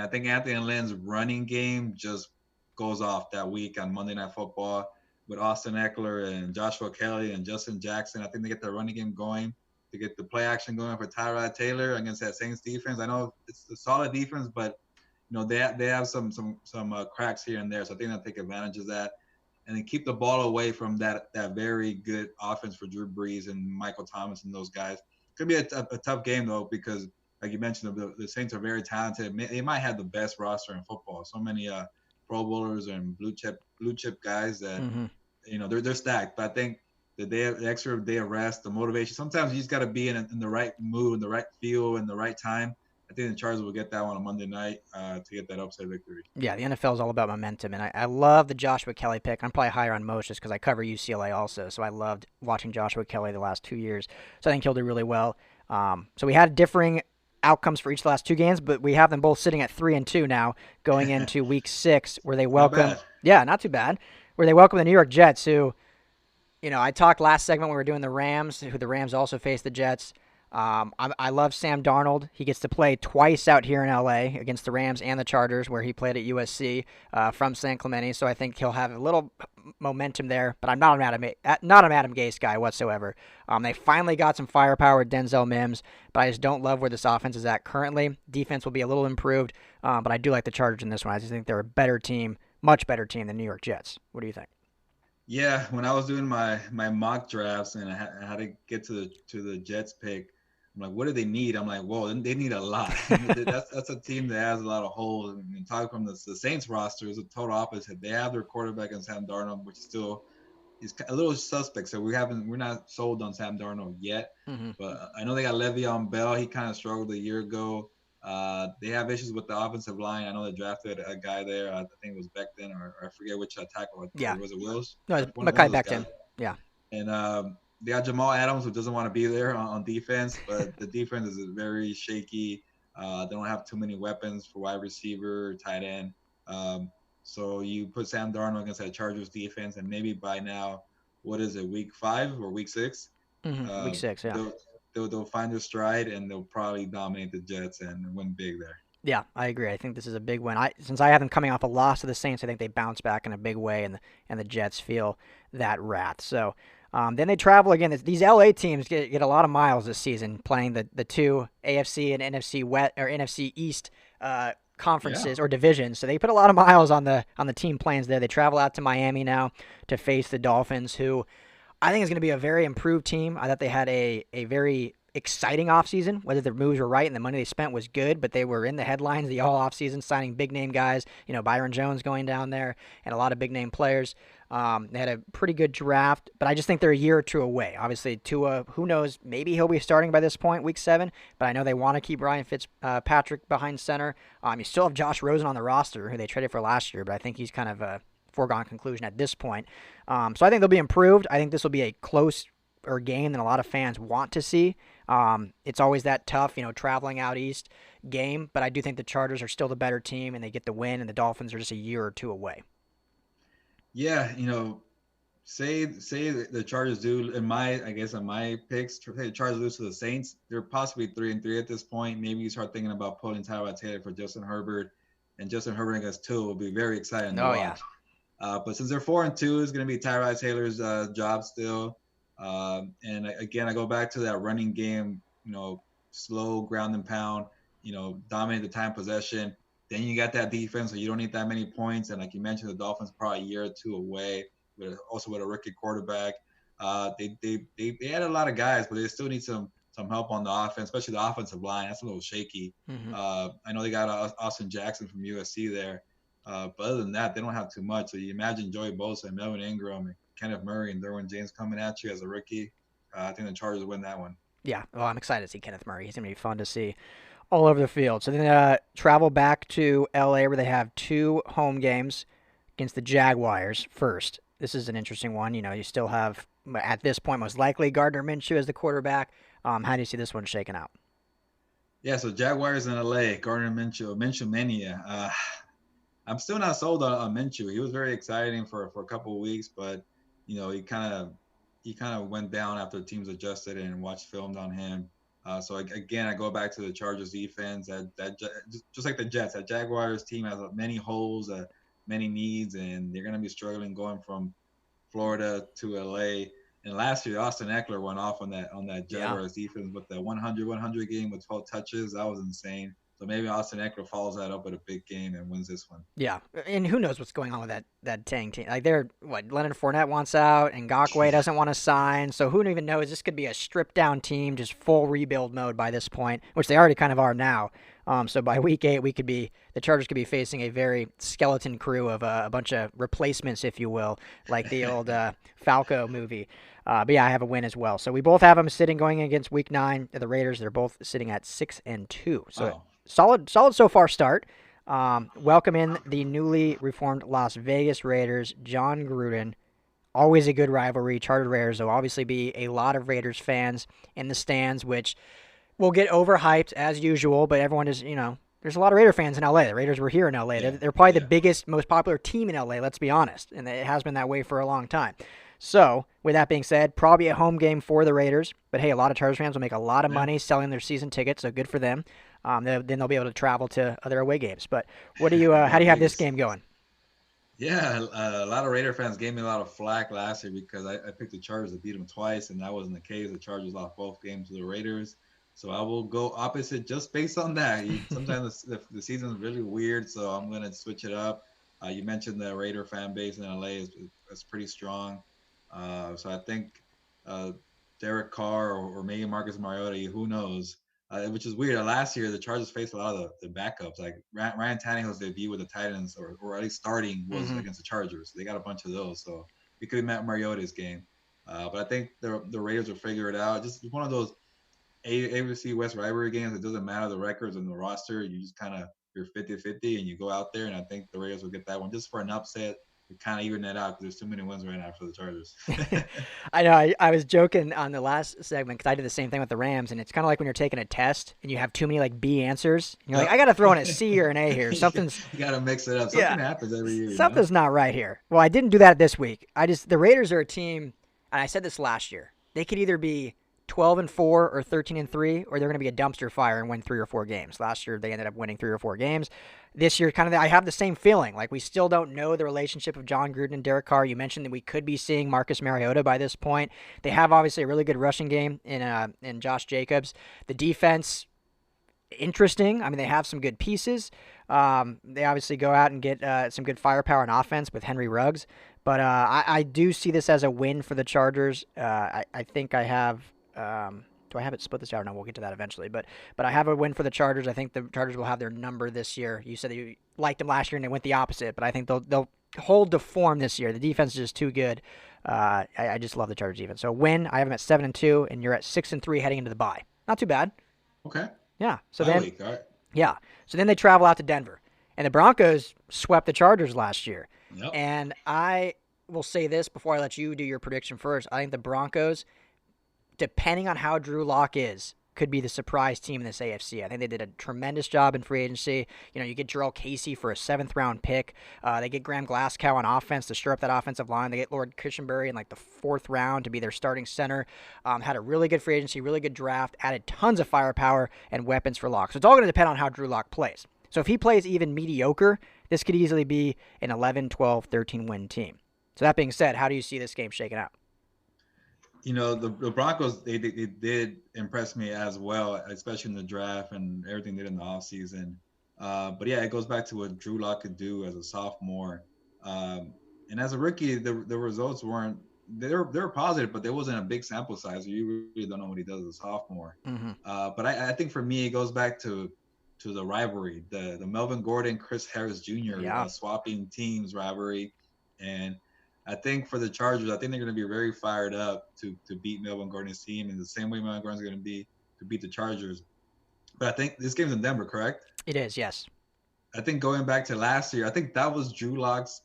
I think Anthony Lynn's running game just goes off that week on Monday Night Football with Austin Eckler and Joshua Kelly and Justin Jackson. I think they get the running game going, to get the play action going for Tyrod Taylor against that Saints defense. I know it's a solid defense, but they have some cracks here and there. So I think they'll take advantage of that, and then keep the ball away from that very good offense for Drew Brees and Michael Thomas and those guys. Could be a tough game though, because like you mentioned, the Saints are very talented. They might have the best roster in football. So many Pro Bowlers and blue chip guys that they're stacked. But I think the extra day of rest, the motivation. Sometimes you just got to be in the right mood, in the right feel, in the right time. I think the Chargers will get that one on Monday night to get that upset victory. Yeah, the NFL is all about momentum, and I love the Joshua Kelly pick. I'm probably higher on most just because I cover UCLA also, so I loved watching Joshua Kelly the last 2 years. So I think he'll do really well. So we had differing outcomes for each of the last two games, but we have them both sitting at 3-2 now, going into Week 6, where they welcome. Not too bad. Where they welcome the New York Jets, who, I talked last segment when we were doing the Rams, who the Rams also face the Jets. I love Sam Darnold. He gets to play twice out here in LA against the Rams and the Chargers, where he played at USC from San Clemente. So I think he'll have a little momentum there. But I'm not an Adam Gase guy whatsoever. They finally got some firepower with Denzel Mims, but I just don't love where this offense is at currently. Defense will be a little improved, but I do like the Chargers in this one. I just think they're a better team, much better team than New York Jets. What do you think? Yeah, when I was doing my mock drafts and I had to get to the Jets pick, I'm like, what do they need? I'm like, whoa, they need a lot. that's a team that has a lot of holes. And talking from the Saints roster is a total opposite. They have their quarterback in Sam Darnold, which still is a little suspect. So we're not sold on Sam Darnold yet. But I know they got Le'Veon Bell. He kind of struggled a year ago. They have issues with the offensive line. I know they drafted a guy there. I think it was Becton, or I forget which tackle. Yeah. Was it Wills? No, it's Mekhi Becton. Yeah. And they got Jamal Adams, who doesn't want to be there on defense, but the defense is very shaky. They don't have too many weapons for wide receiver, tight end. So you put Sam Darnold against that Chargers defense, and maybe by now, what is it, week 5 or week 6? Week 6, yeah. They'll find their stride, and they'll probably dominate the Jets and win big there. Yeah, I agree. I think this is a big win. Since I have them coming off a loss to the Saints, I think they bounce back in a big way, and the Jets feel that wrath. So then they travel again. These LA teams get a lot of miles this season, playing the two AFC and NFC West or NFC East conferences or divisions. So they put a lot of miles on the team planes there. They travel out to Miami now to face the Dolphins, who I think is going to be a very improved team. I thought they had a very exciting offseason, whether their moves were right and the money they spent was good, but they were in the headlines the whole offseason, signing big-name guys, Byron Jones going down there and a lot of big-name players. They had a pretty good draft, but I just think they're a year or two away. Obviously, Tua, who knows, maybe he'll be starting by this point, week 7, but I know they want to keep Ryan Fitzpatrick behind center. You still have Josh Rosen on the roster, who they traded for last year, but I think he's kind of a foregone conclusion at this point. So I think they'll be improved. I think this will be a closer game than a lot of fans want to see. It's always that tough, traveling out east game, but I do think the Chargers are still the better team, and they get the win, and the Dolphins are just a year or two away. Yeah, say the Chargers do, in my picks, the Chargers lose to the Saints, they're possibly 3-3 at this point. Maybe you start thinking about pulling Tyrod Taylor for Justin Herbert, and Justin Herbert against Tua will be very exciting to watch. Yeah. But since they're 4-2, it's going to be Tyrod Taylor's job still. And again, I go back to that running game, slow ground and pound, dominate the time possession. Then you got that defense, so you don't need that many points. And like you mentioned, the Dolphins probably a year or two away, also with a rookie quarterback. They had a lot of guys, but they still need some help on the offense, especially the offensive line. That's a little shaky. I know they got Austin Jackson from USC there. But other than that, they don't have too much. So you imagine Joey Bosa and Melvin Ingram and Kenneth Murray and Derwin James coming at you as a rookie. I think the Chargers win that one. Yeah, well, I'm excited to see Kenneth Murray. He's going to be fun to see all over the field. So then travel back to LA, where they have 2 home games against the Jaguars first. this is an interesting one. You still have, at this point, most likely Gardner Minshew as the quarterback. How do you see this one shaking out? Yeah, so Jaguars in LA, Gardner Minshew mania. I'm still not sold on Minshew. He was very exciting for a couple of weeks, but he kind of went down after the teams adjusted and watched film on him. So again, I go back to the Chargers defense. That just like the Jets, that Jaguars team has many holes, many needs, and they're going to be struggling going from Florida to LA. And last year, Austin Eckler went off on that Jaguars defense with the 100 game with 12 touches. That was insane. So maybe Austin Eckler follows that up with a big game and wins this one. Yeah, and who knows what's going on with that Tang team? Like Leonard Fournette wants out, and Ngakoue doesn't want to sign. So who even knows? This could be a stripped down team, just full rebuild mode by this point, which they already kind of are now. So by week 8, the Chargers could be facing a very skeleton crew of a bunch of replacements, if you will, like the old Falco movie. But yeah, I have a win as well. So we both have them sitting going against week 9. The Raiders, they're both sitting at 6-2. So solid so far start. Welcome in the newly reformed Las Vegas Raiders, John Gruden. Always a good rivalry. Chargers Raiders, there'll obviously be a lot of Raiders fans in the stands, which will get overhyped as usual, but everyone is, there's a lot of Raider fans in LA. The Raiders were here in LA. Yeah. They're probably the biggest, most popular team in LA, let's be honest, and it has been that way for a long time. So, with that being said, probably a home game for the Raiders, but hey, a lot of Chargers fans will make a lot of money selling their season tickets, so good for them. Then they'll be able to travel to other away games. But how do you have this game going? Yeah, a lot of Raider fans gave me a lot of flack last year because I picked the Chargers to beat them twice, and that wasn't the case. The Chargers lost both games to the Raiders. So I will go opposite just based on that. Sometimes the season is really weird, so I'm going to switch it up. You mentioned the Raider fan base in LA is pretty strong. So I think Derek Carr or maybe Marcus Mariota, who knows, which is weird. Last year, the Chargers faced a lot of the backups. Like Ryan Tannehill's debut with the Titans, or at least starting, was against the Chargers. They got a bunch of those. So it could be Matt Mariota's game. But I think the Raiders will figure it out. Just one of those AFC West rivalry games. It doesn't matter the records and the roster. You just you're 50-50 and you go out there, and I think the Raiders will get that one just for an upset. We kind of even that out because there's too many wins right now for the Chargers. I know. I was joking on the last segment because I did the same thing with the Rams, and it's kind of like when you're taking a test and you have too many B answers. And you're like, I got to throw in a C or an A here. Something's you got to mix it up. Something happens every year. Something's not right here. Well, I didn't do that this week. The Raiders are a team, and I said this last year. They could either be 12-4 or 13-3, or they're going to be a dumpster fire and win 3 or 4 games. Last year, they ended up winning 3 or 4 games. This year, I have the same feeling. Like, we still don't know the relationship of John Gruden and Derek Carr. You mentioned that we could be seeing Marcus Mariota by this point. They have, obviously, a really good rushing game in Josh Jacobs. The defense, interesting. I mean, they have some good pieces. They obviously go out and get some good firepower on offense with Henry Ruggs. But I do see this as a win for the Chargers. I think I have... do I have it split this out? No, we'll get to that eventually. But I have a win for the Chargers. I think the Chargers will have their number this year. You said that you liked them last year and they went the opposite, but I think they'll hold the form this year. The defense is just too good. I just love the Chargers defense. So win. I have them at 7-2, and you're at 6-3 heading into the bye. Not too bad. Okay. Yeah. So all then, right. Yeah. So then they travel out to Denver, and the Broncos swept the Chargers last year. Yep. And I will say this before I let you do your prediction first. I think the Broncos, depending on how Drew Lock is, could be the surprise team in this AFC. I think they did a tremendous job in free agency. You get Jarrell Casey for a 7th-round pick. They get Graham Glasgow on offense to stir up that offensive line. They get Lord Cushenberry in the 4th round to be their starting center. Had a really good free agency, really good draft, added tons of firepower and weapons for Lock. So it's all going to depend on how Drew Lock plays. So if he plays even mediocre, this could easily be an 11, 12, 13-win team. So that being said, how do you see this game shaking out? The Broncos, they did impress me as well, especially in the draft and everything they did in the offseason. But yeah, it goes back to what Drew Lock could do as a sophomore. And as a rookie, the results weren't, they were positive, but there wasn't a big sample size. So you really don't know what he does as a sophomore. Mm-hmm. But I think for me, it goes back to the rivalry, the Melvin Gordon, Chris Harris Jr. Swapping teams rivalry. And I think for the Chargers, I think they're going to be very fired up to beat Melvin Gordon's team in the same way Melvin Gordon's going to be to beat the Chargers. But I think this game's in Denver, correct? It is, yes. I think going back to last year, I think that was Drew Lock's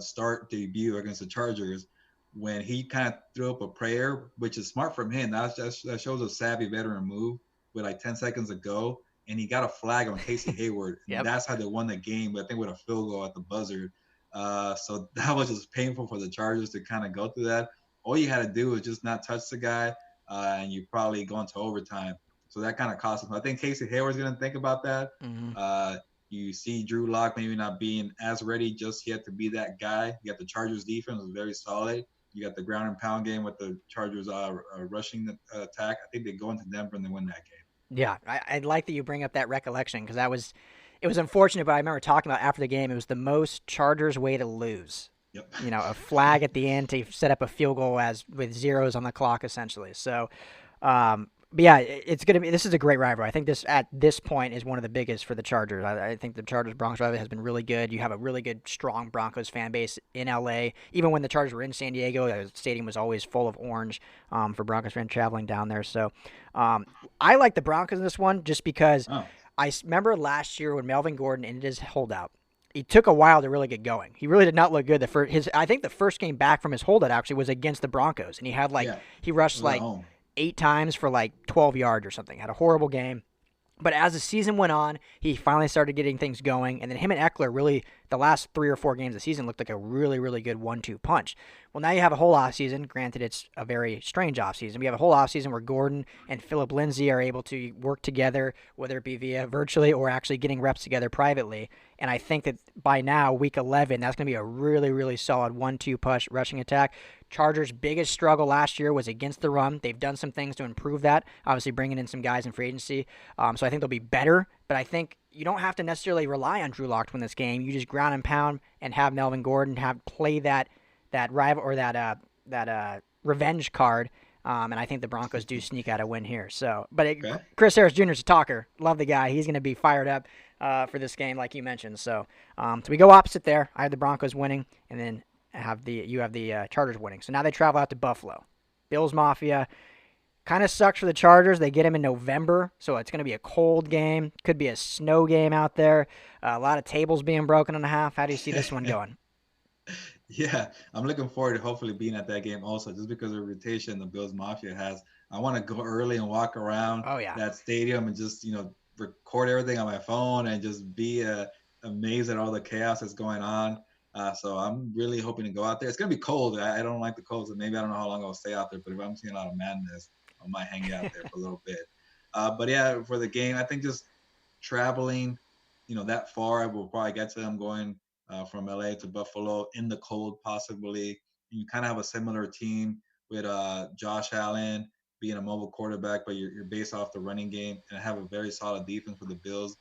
start debut against the Chargers, when he kind of threw up a prayer, which is smart from him. That shows a savvy veteran move with like 10 seconds to go. And he got a flag on Casey Hayward. And Yep. That's how they won the game, I think with a field goal at the buzzer. So that was just painful for the Chargers to kind of go through that. All you had to do was just not touch the guy, and you probably go into overtime. So that kind of cost him. I think Casey Hayward's going to think about that. You see Drew Lock maybe not being as ready just yet to be that guy. You got the Chargers defense was very solid. You got the ground and pound game with the Chargers rushing attack. I think they go into Denver and they win that game. Yeah, I like that you bring up that recollection because it was unfortunate, but I remember talking about after the game, it was the most Chargers way to lose. Yep. A flag at the end to set up a field goal with zeros on the clock, essentially. So, but yeah, this is a great rivalry. I think at this point is one of the biggest for the Chargers. I think the Chargers-Broncos rivalry has been really good. You have a really good, strong Broncos fan base in LA. Even when the Chargers were in San Diego, the stadium was always full of orange for Broncos fans traveling down there. So I like the Broncos in this one just because I remember last year when Melvin Gordon ended his holdout. It took a while to really get going. He really did not look good. I think the first game back from his holdout actually was against the Broncos, and he had he rushed 8 times for 12 yards or something. Had a horrible game. But as the season went on, he finally started getting things going. And then him and Eckler really, the last 3 or 4 games of the season looked like a really, really good 1-2 punch. Well, now you have a whole offseason. Granted, it's a very strange offseason. We have a whole offseason where Gordon and Phillip Lindsay are able to work together, whether it be via virtually or actually getting reps together privately. And I think that by now, week 11, that's going to be a really, really solid 1-2 punch rushing attack. Chargers' biggest struggle last year was against the run. They've done some things to improve that, obviously bringing in some guys in free agency. So I think they'll be better, but I think you don't have to necessarily rely on Drew Lock to win this game. You just ground and pound and have Melvin Gordon play that rival or that revenge card. And I think the Broncos do sneak out a win here. So, Chris Harris Jr. is a talker. Love the guy. He's going to be fired up for this game, like you mentioned. So we go opposite there. I have the Broncos winning, and then you have the Chargers winning. So now they travel out to Buffalo. Bills Mafia kind of sucks for the Chargers. They get him in November, so it's going to be a cold game. Could be a snow game out there. A lot of tables being broken in half. How do you see this one going? Yeah, I'm looking forward to hopefully being at that game also, just because of the rotation the Bills Mafia has. I want to go early and walk around that stadium and just, record everything on my phone and just be amazed at all the chaos that's going on. So I'm really hoping to go out there. It's going to be cold. I don't like the cold, so maybe I don't know how long I'll stay out there, but if I'm seeing a lot of madness, I might hang out there for a little bit. But yeah, for the game, I think just traveling, that far, I will probably get to them going from LA to Buffalo in the cold, possibly. You kind of have a similar team with Josh Allen being a mobile quarterback, but you're based off the running game, and have a very solid defense for the Bills.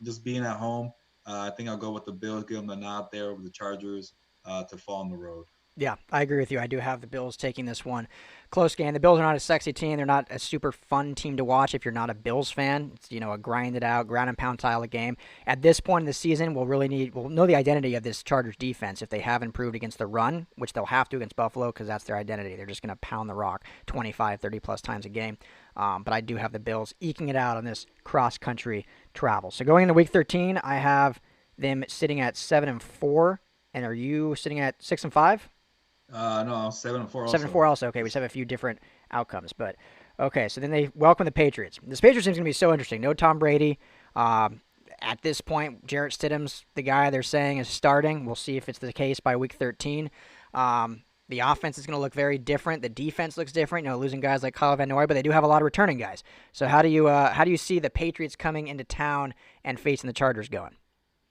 Just being at home, I think I'll go with the Bills, give them the nod there over the Chargers to fall on the road. Yeah, I agree with you. I do have the Bills taking this one. Close game. The Bills are not a sexy team. They're not a super fun team to watch if you're not a Bills fan. It's, a grinded out, ground and pound style of game. At this point in the season, we'll know the identity of this Chargers defense if they have improved against the run, which they'll have to against Buffalo because that's their identity. They're just going to pound the rock 25, 30-plus times a game. But I do have the Bills eking it out on this cross-country travel. So going into Week 13, I have them sitting at 7-4. And are you sitting at 6-5? No, I'm 7-4 also. 7-4 also. Okay, we just have a few different outcomes. But, okay, so then they welcome the Patriots. This Patriots team is going to be so interesting. No Tom Brady. At this point, Jarrett Stidham's the guy they're saying is starting. We'll see if it's the case by Week 13. The offense is going to look very different. The defense looks different, losing guys like Kyle Van Noy, but they do have a lot of returning guys. So how do you see the Patriots coming into town and facing the Chargers going?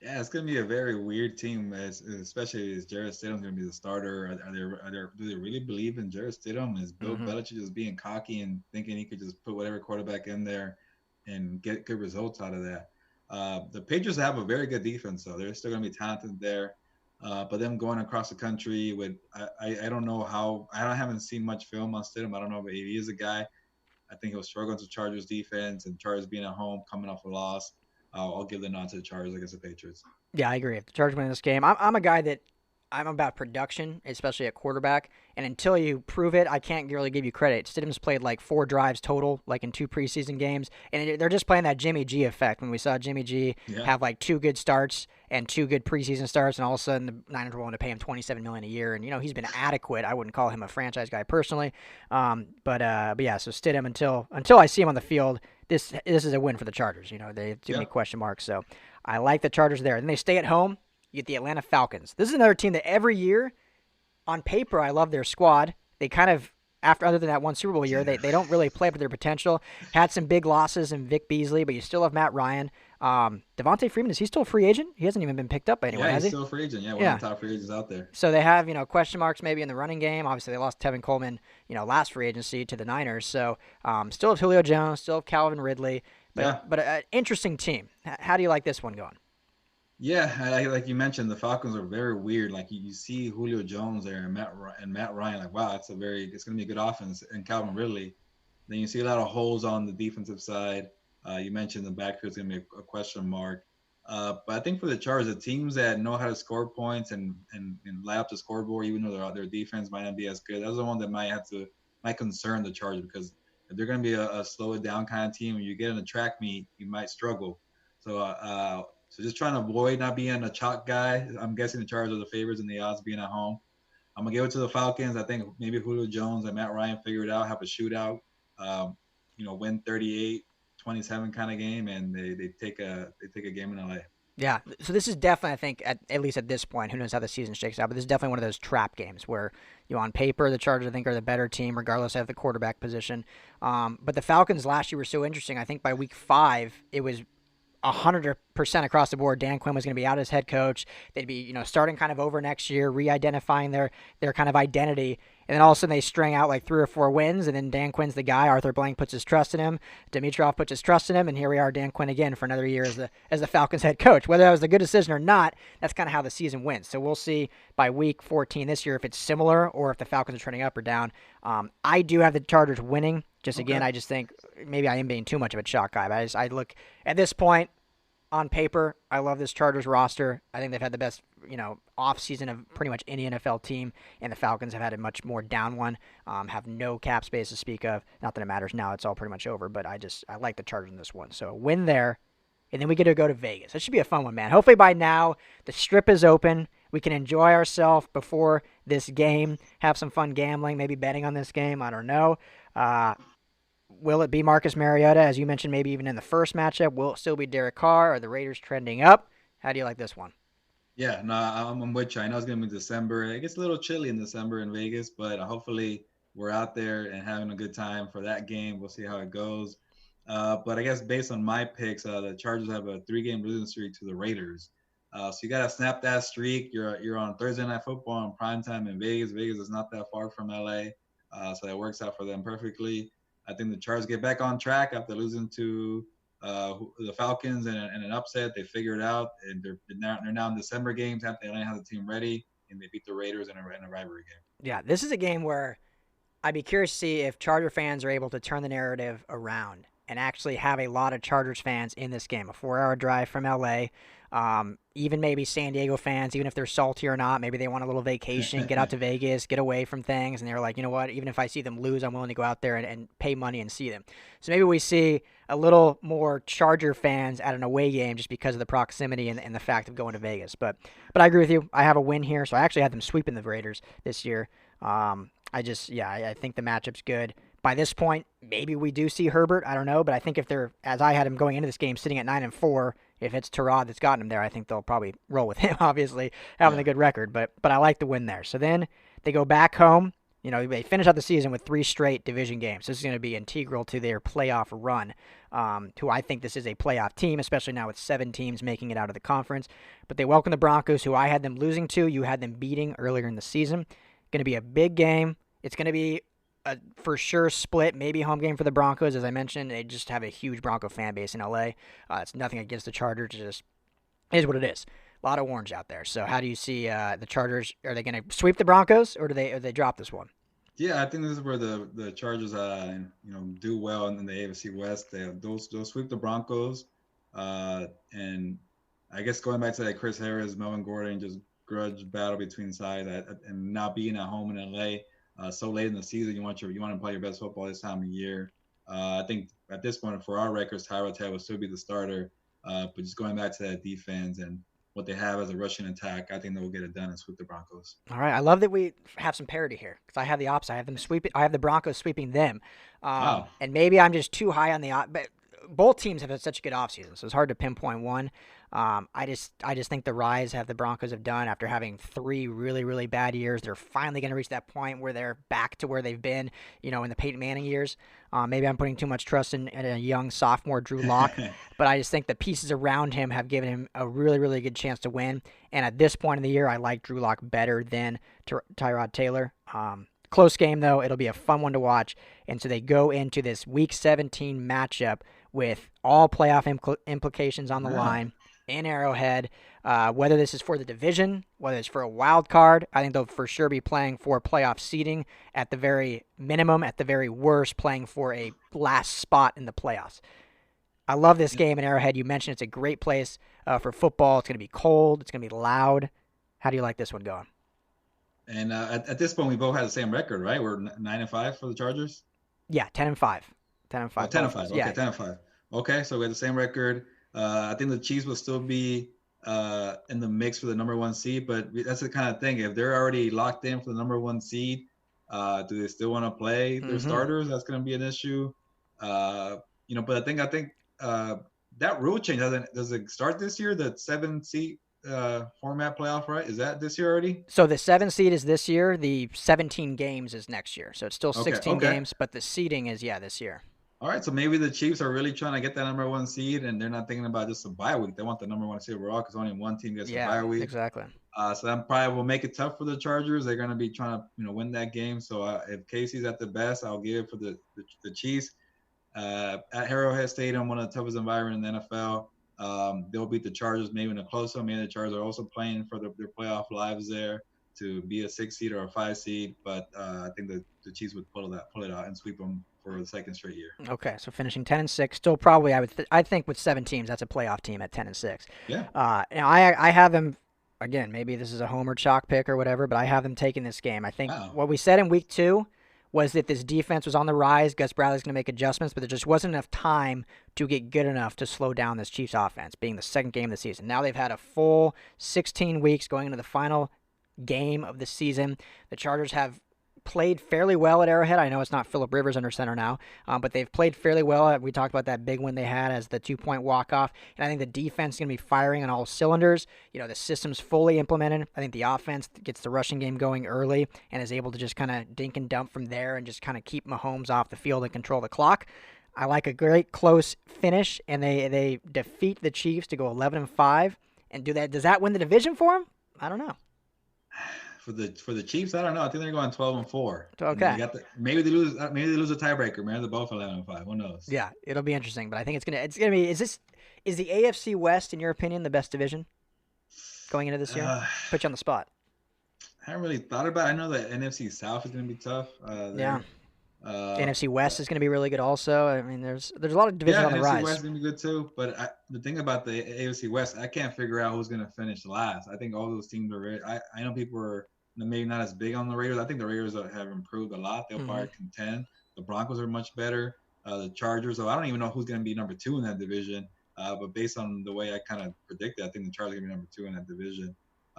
Yeah, it's going to be a very weird team, especially as Jarrett Stidham's going to be the starter. Do they really believe in Jarrett Stidham? Is Bill Belichick just being cocky and thinking he could just put whatever quarterback in there and get good results out of that? The Patriots have a very good defense, though. They're still going to be talented there. But them going across the country with I don't know how – I haven't seen much film on Stidham. I don't know if he is a guy. I think he'll struggle to Chargers defense, and Chargers being at home, coming off a loss. I'll give the nod to the Chargers against the Patriots. Yeah, I agree. If the Chargers win this game, I'm a guy that I'm about production, especially at quarterback. And until you prove it, I can't really give you credit. Stidham's played like 4 drives total, like in 2 preseason games. And they're just playing that Jimmy G effect. When we saw Jimmy G have like 2 good starts and 2 good preseason starts, and all of a sudden the Niners were willing to pay him $27 million a year. And, he's been adequate. I wouldn't call him a franchise guy personally. But yeah, so Stidham, until I see him on the field, this is a win for the Chargers. They have too many question marks. So I like the Chargers there. And they stay at home. You get the Atlanta Falcons. This is another team that every year, on paper, I love their squad. They kind of, other than that one Super Bowl year, they don't really play up to their potential. Had some big losses in Vic Beasley, but you still have Matt Ryan. Devontae Freeman, is he still a free agent? He hasn't even been picked up by anyone, has he? Yeah, he's still a free agent. Yeah, one of the top free agents out there. So they have, question marks maybe in the running game. Obviously, they lost Tevin Coleman, last free agency to the Niners. So still have Julio Jones, still have Calvin Ridley. But an interesting team. How do you like this one going? Yeah, like you mentioned, the Falcons are very weird. Like you see Julio Jones there and Matt Ryan. Like, wow, it's going to be a good offense. And Calvin Ridley. Then you see a lot of holes on the defensive side. You mentioned the backfield is going to be a question mark. But I think for the Chargers, the teams that know how to score points and light up the scoreboard, even though their defense might not be as good, that's the one that might concern the Chargers, because if they're going to be a slow it down kind of team, when you get in a track meet, you might struggle. So just trying to avoid not being a chalk guy. I'm guessing the Chargers are the favorites in the odds being at home. I'm going to give it to the Falcons. I think maybe Julio Jones and Matt Ryan figure it out, have a shootout, win 38-27 kind of game, and they take a game in LA. Yeah, so this is definitely, I think, at least at this point, who knows how the season shakes out, but this is definitely one of those trap games where, on paper, the Chargers, I think, are the better team, regardless of the quarterback position. But the Falcons last year were so interesting. I think by week 5, it was 100% across the board. Dan Quinn was going to be out as head coach. They'd be, starting kind of over next year, re-identifying their kind of identity. And then all of a sudden they string out like 3 or 4 wins, and then Dan Quinn's the guy. Arthur Blank puts his trust in him. Dimitroff puts his trust in him, and here we are, Dan Quinn again for another year as the Falcons head coach. Whether that was a good decision or not, that's kind of how the season went. So we'll see by week 14 this year if it's similar or if the Falcons are trending up or down. I do have the Chargers winning. Again, I just think maybe I am being too much of a chalk guy. But I look at this point, on paper, I love this Chargers roster. I think they've had the best, off season of pretty much any NFL team, and the Falcons have had a much more down one. Have no cap space to speak of. Not that it matters now; it's all pretty much over. But I like the Chargers in this one. So a win there, and then we get to go to Vegas. That should be a fun one, man. Hopefully by now the strip is open. We can enjoy ourselves before this game. Have some fun gambling, maybe betting on this game. I don't know. Will it be Marcus Mariota, as you mentioned, maybe even in the first matchup? Will it still be Derek Carr? Are the Raiders trending up? How do you like this one? Yeah, no, I'm with you. I know it's going to be December. It gets a little chilly in December in Vegas, but hopefully we're out there and having a good time for that game. We'll see how it goes. But I guess based on my picks, the Chargers have a 3-game losing streak to the Raiders. So you got to snap that streak. You're on Thursday Night Football on primetime in Vegas. Vegas is not that far from LA, so that works out for them perfectly. I think the Chargers get back on track after losing to the Falcons and an upset. They figure it out, and they're now in December games. Atlanta has the team ready, and they beat the Raiders in a rivalry game. Yeah, this is a game where I'd be curious to see if Charger fans are able to turn the narrative around and actually have a lot of Chargers fans in this game. A 4-hour drive from LA. Even maybe San Diego fans, even if they're salty or not, maybe they want a little vacation, get out to Vegas, get away from things, and they're like, you know what, even if I see them lose, I'm willing to go out there and pay money and see them. So maybe we see a little more Charger fans at an away game just because of the proximity and the fact of going to Vegas. But I agree with you. I have a win here, so I actually had them sweeping the Raiders this year. I think the matchup's good. By this point, maybe we do see Herbert. I don't know, but I think if they're, as I had him going into this game, sitting at 9-4, if it's Tyrod that's gotten him there, I think they'll probably roll with him, obviously, having a good record. But I like the win there. So then they go back home. They finish out the season with 3 straight division games. This is going to be integral to their playoff run, who I think this is a playoff team, especially now with 7 teams making it out of the conference. But they welcome the Broncos, who I had them losing to. You had them beating earlier in the season. Going to be a big game. It's going to be a for sure split, maybe home game for the Broncos. As I mentioned, they just have a huge Bronco fan base in LA. It's nothing against the Chargers. It just is what it is. A lot of orange out there. So how do you see the Chargers? Are they going to sweep the Broncos, or do they drop this one? Yeah, I think this is where the Chargers do well in the AFC West. They'll sweep the Broncos, and I guess going back to that Chris Harris, Melvin Gordon, just grudge battle between sides, and now being at home in LA so late in the season, you want to play your best football this time of year. I think at this point for our records, Tyrod Taylor will still be the starter, but just going back to that defense and what they have as a rushing attack, I think they will get it done and sweep the Broncos. All right, I love that we have some parity here because I have the opposite. I have them sweeping. I have the Broncos sweeping them, Wow. And maybe I'm just too high on but both teams have had such a good offseason, so it's hard to pinpoint one. I just think the rise the Broncos have done after having 3 really, really bad years. They're finally going to reach that point where they're back to where they've been, in the Peyton Manning years. Maybe I'm putting too much trust in a young sophomore Drew Lock, but I just think the pieces around him have given him a really, really good chance to win. And at this point in the year, I like Drew Lock better than Tyrod Taylor. Close game, though. It'll be a fun one to watch. And so they go into this Week 17 matchup with all playoff implications on the line in Arrowhead. Whether this is for the division, whether it's for a wild card, I think they'll for sure be playing for playoff seeding at the very minimum, at the very worst, playing for a last spot in the playoffs. I love this game in Arrowhead. You mentioned it's a great place for football. It's going to be cold. It's going to be loud. How do you like this one going? And at this point, we both had the same record, right? We're 9-5 for the Chargers. Yeah, 10-5. 10-5. Oh, 10-5. Okay, yeah. 10-5. Okay, so we had the same record. I think the Chiefs will still be in the mix for the number 1 seed, but that's the kind of thing. If they're already locked in for the number 1 seed, do they still want to play their starters? That's going to be an issue. But I think that rule change does it start this year? The 7-seed format playoff, right? Is that this year already? So the 7 seed is this year. The 17 games is next year. So it's still 16 games, but the seeding is this year. All right, so maybe the Chiefs are really trying to get that number 1 seed, and they're not thinking about just a bye week. They want the number 1 seed overall because only one team gets a bye week. Exactly. So that probably will make it tough for the Chargers. They're going to be trying to win that game. So if Casey's at the best, I'll give for the Chiefs. At Arrowhead Stadium, one of the toughest environments in the NFL. They'll beat the Chargers maybe in a close one. Maybe the Chargers are also playing for their playoff lives there to be a 6 seed or a 5 seed. But I think the Chiefs would pull it out and sweep them for the second straight year. Okay, so finishing 10-6, still probably I think with 7 teams, that's a playoff team at 10-6. Yeah. Now I have them again. Maybe this is a homer chalk pick or whatever, but I have them taking this game. I think what we said in week 2 was that this defense was on the rise. Gus Bradley's going to make adjustments, but there just wasn't enough time to get good enough to slow down this Chiefs offense, being the second game of the season. Now they've had a full 16 weeks going into the final game of the season. The Chargers have played fairly well at Arrowhead. I know it's not Phillip Rivers under center now, but they've played fairly well. We talked about that big win they had as the 2-point walk-off, and I think the defense is going to be firing on all cylinders. The system's fully implemented. I think the offense gets the rushing game going early and is able to just kind of dink and dump from there and just kind of keep Mahomes off the field and control the clock. I like a great close finish, and they defeat the Chiefs to go 11-5 and do that. Does that win the division for them? I don't know. For the Chiefs, I don't know. I think they're going 12-4. Okay. Maybe they lose. Maybe they lose a tiebreaker. Maybe they're both 11-5. Who knows? Yeah, it'll be interesting. But I think it's gonna be. Is the AFC West, in your opinion, the best division going into this year? Put you on the spot. I haven't really thought about it. I know that NFC South is going to be tough. NFC West is going to be really good also. I mean, there's a lot of divisions on the rise. NFC West is going to be good too. But the thing about the AFC West, I can't figure out who's going to finish last. I think all those teams are ready. I know people are maybe not as big on the Raiders. I think the Raiders have improved a lot. They'll probably contend. The Broncos are much better. The Chargers, so I don't even know who's going to be number 2 in that division. But based on the way I kind of predicted, I think the Chargers are going to be number 2 in that division.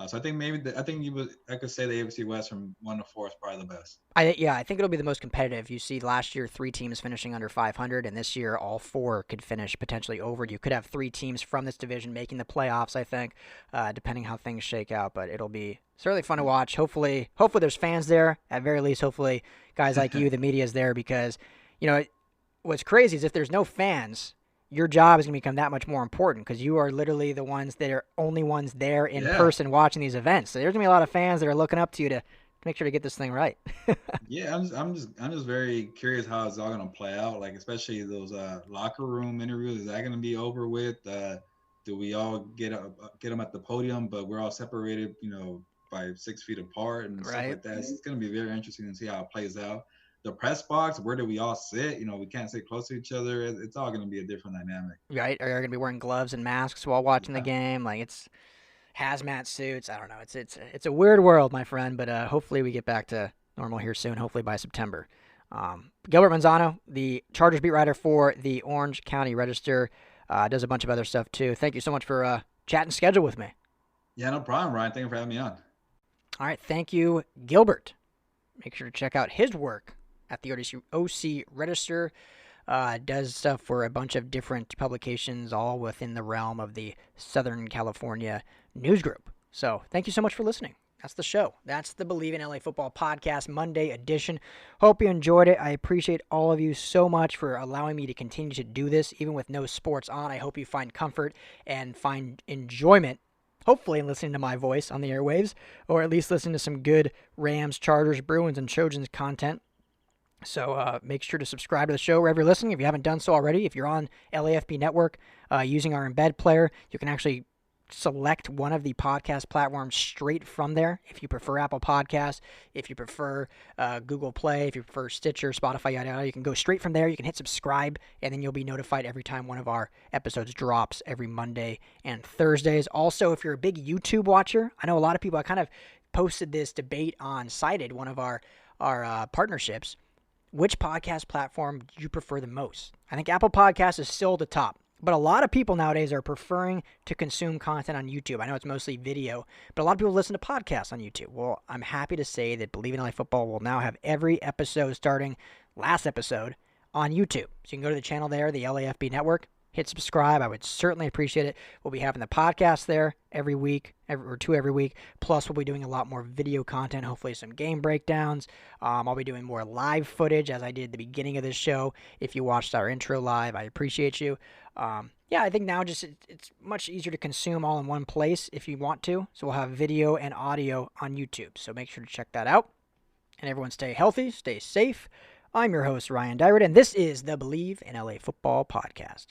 So I think I could say the AFC West from 1 to 4 is probably the best. I think it'll be the most competitive. You see last year 3 teams finishing under 500, and this year all 4 could finish potentially over. You could have 3 teams from this division making the playoffs, I think, depending how things shake out. But it'll be certainly fun to watch. Hopefully there's fans there. At very least, hopefully guys like you, the media, is there because, what's crazy is if there's no fans, your job is going to become that much more important because you are literally the ones that are only ones there in person watching these events. So there's going to be a lot of fans that are looking up to you to make sure to get this thing right. Yeah, I'm just very curious how it's all going to play out. Like especially those locker room interviews. Is that going to be over with? Do we all get them at the podium, but we're all separated, by 6 feet apart and stuff like that? It's going to be very interesting to see how it plays out. The press box, where do we all sit? We can't sit close to each other. It's all going to be a different dynamic. Right? Are you going to be wearing gloves and masks while watching the game? Like hazmat suits. I don't know. It's a weird world, my friend, but hopefully we get back to normal here soon, hopefully by September. Gilbert Manzano, the Chargers beat writer for the Orange County Register, does a bunch of other stuff too. Thank you so much for chatting schedule with me. Yeah, no problem, Ryan. Thank you for having me on. All right, thank you, Gilbert. Make sure to check out his work at the OC Register. Does stuff for a bunch of different publications, all within the realm of the Southern California news group. So thank you so much for listening. That's the show. That's the Bleav in LA Football podcast, Monday edition. Hope you enjoyed it. I appreciate all of you so much for allowing me to continue to do this, even with no sports on. I hope you find comfort and find enjoyment, hopefully, in listening to my voice on the airwaves, or at least listening to some good Rams, Chargers, Bruins, and Trojans content. So make sure to subscribe to the show wherever you're listening. If you haven't done so already, if you're on LAFB Network using our embed player, you can actually select one of the podcast platforms straight from there. If you prefer Apple Podcasts, if you prefer Google Play, if you prefer Stitcher, Spotify, yada, yada, you can go straight from there. You can hit subscribe, and then you'll be notified every time one of our episodes drops every Monday and Thursdays. Also, if you're a big YouTube watcher, I know a lot of people, I kind of posted this debate on Cited, one of our partnerships. Which podcast platform do you prefer the most? I think Apple Podcasts is still the top. But a lot of people nowadays are preferring to consume content on YouTube. I know it's mostly video, but a lot of people listen to podcasts on YouTube. Well, I'm happy to say that Bleav In LA Football will now have every episode starting last episode on YouTube. So you can go to the channel there, the LAFB Network, hit subscribe. I would certainly appreciate it. We'll be having the podcast there every week, or two every week. Plus, we'll be doing a lot more video content, hopefully some game breakdowns. I'll be doing more live footage as I did at the beginning of this show. If you watched our intro live, I appreciate you. Yeah, I think now just it's much easier to consume all in one place if you want to. So we'll have video and audio on YouTube. So make sure to check that out. And everyone stay healthy, stay safe. I'm your host, Ryan Dyrud, and this is the Bleav in LA Football podcast.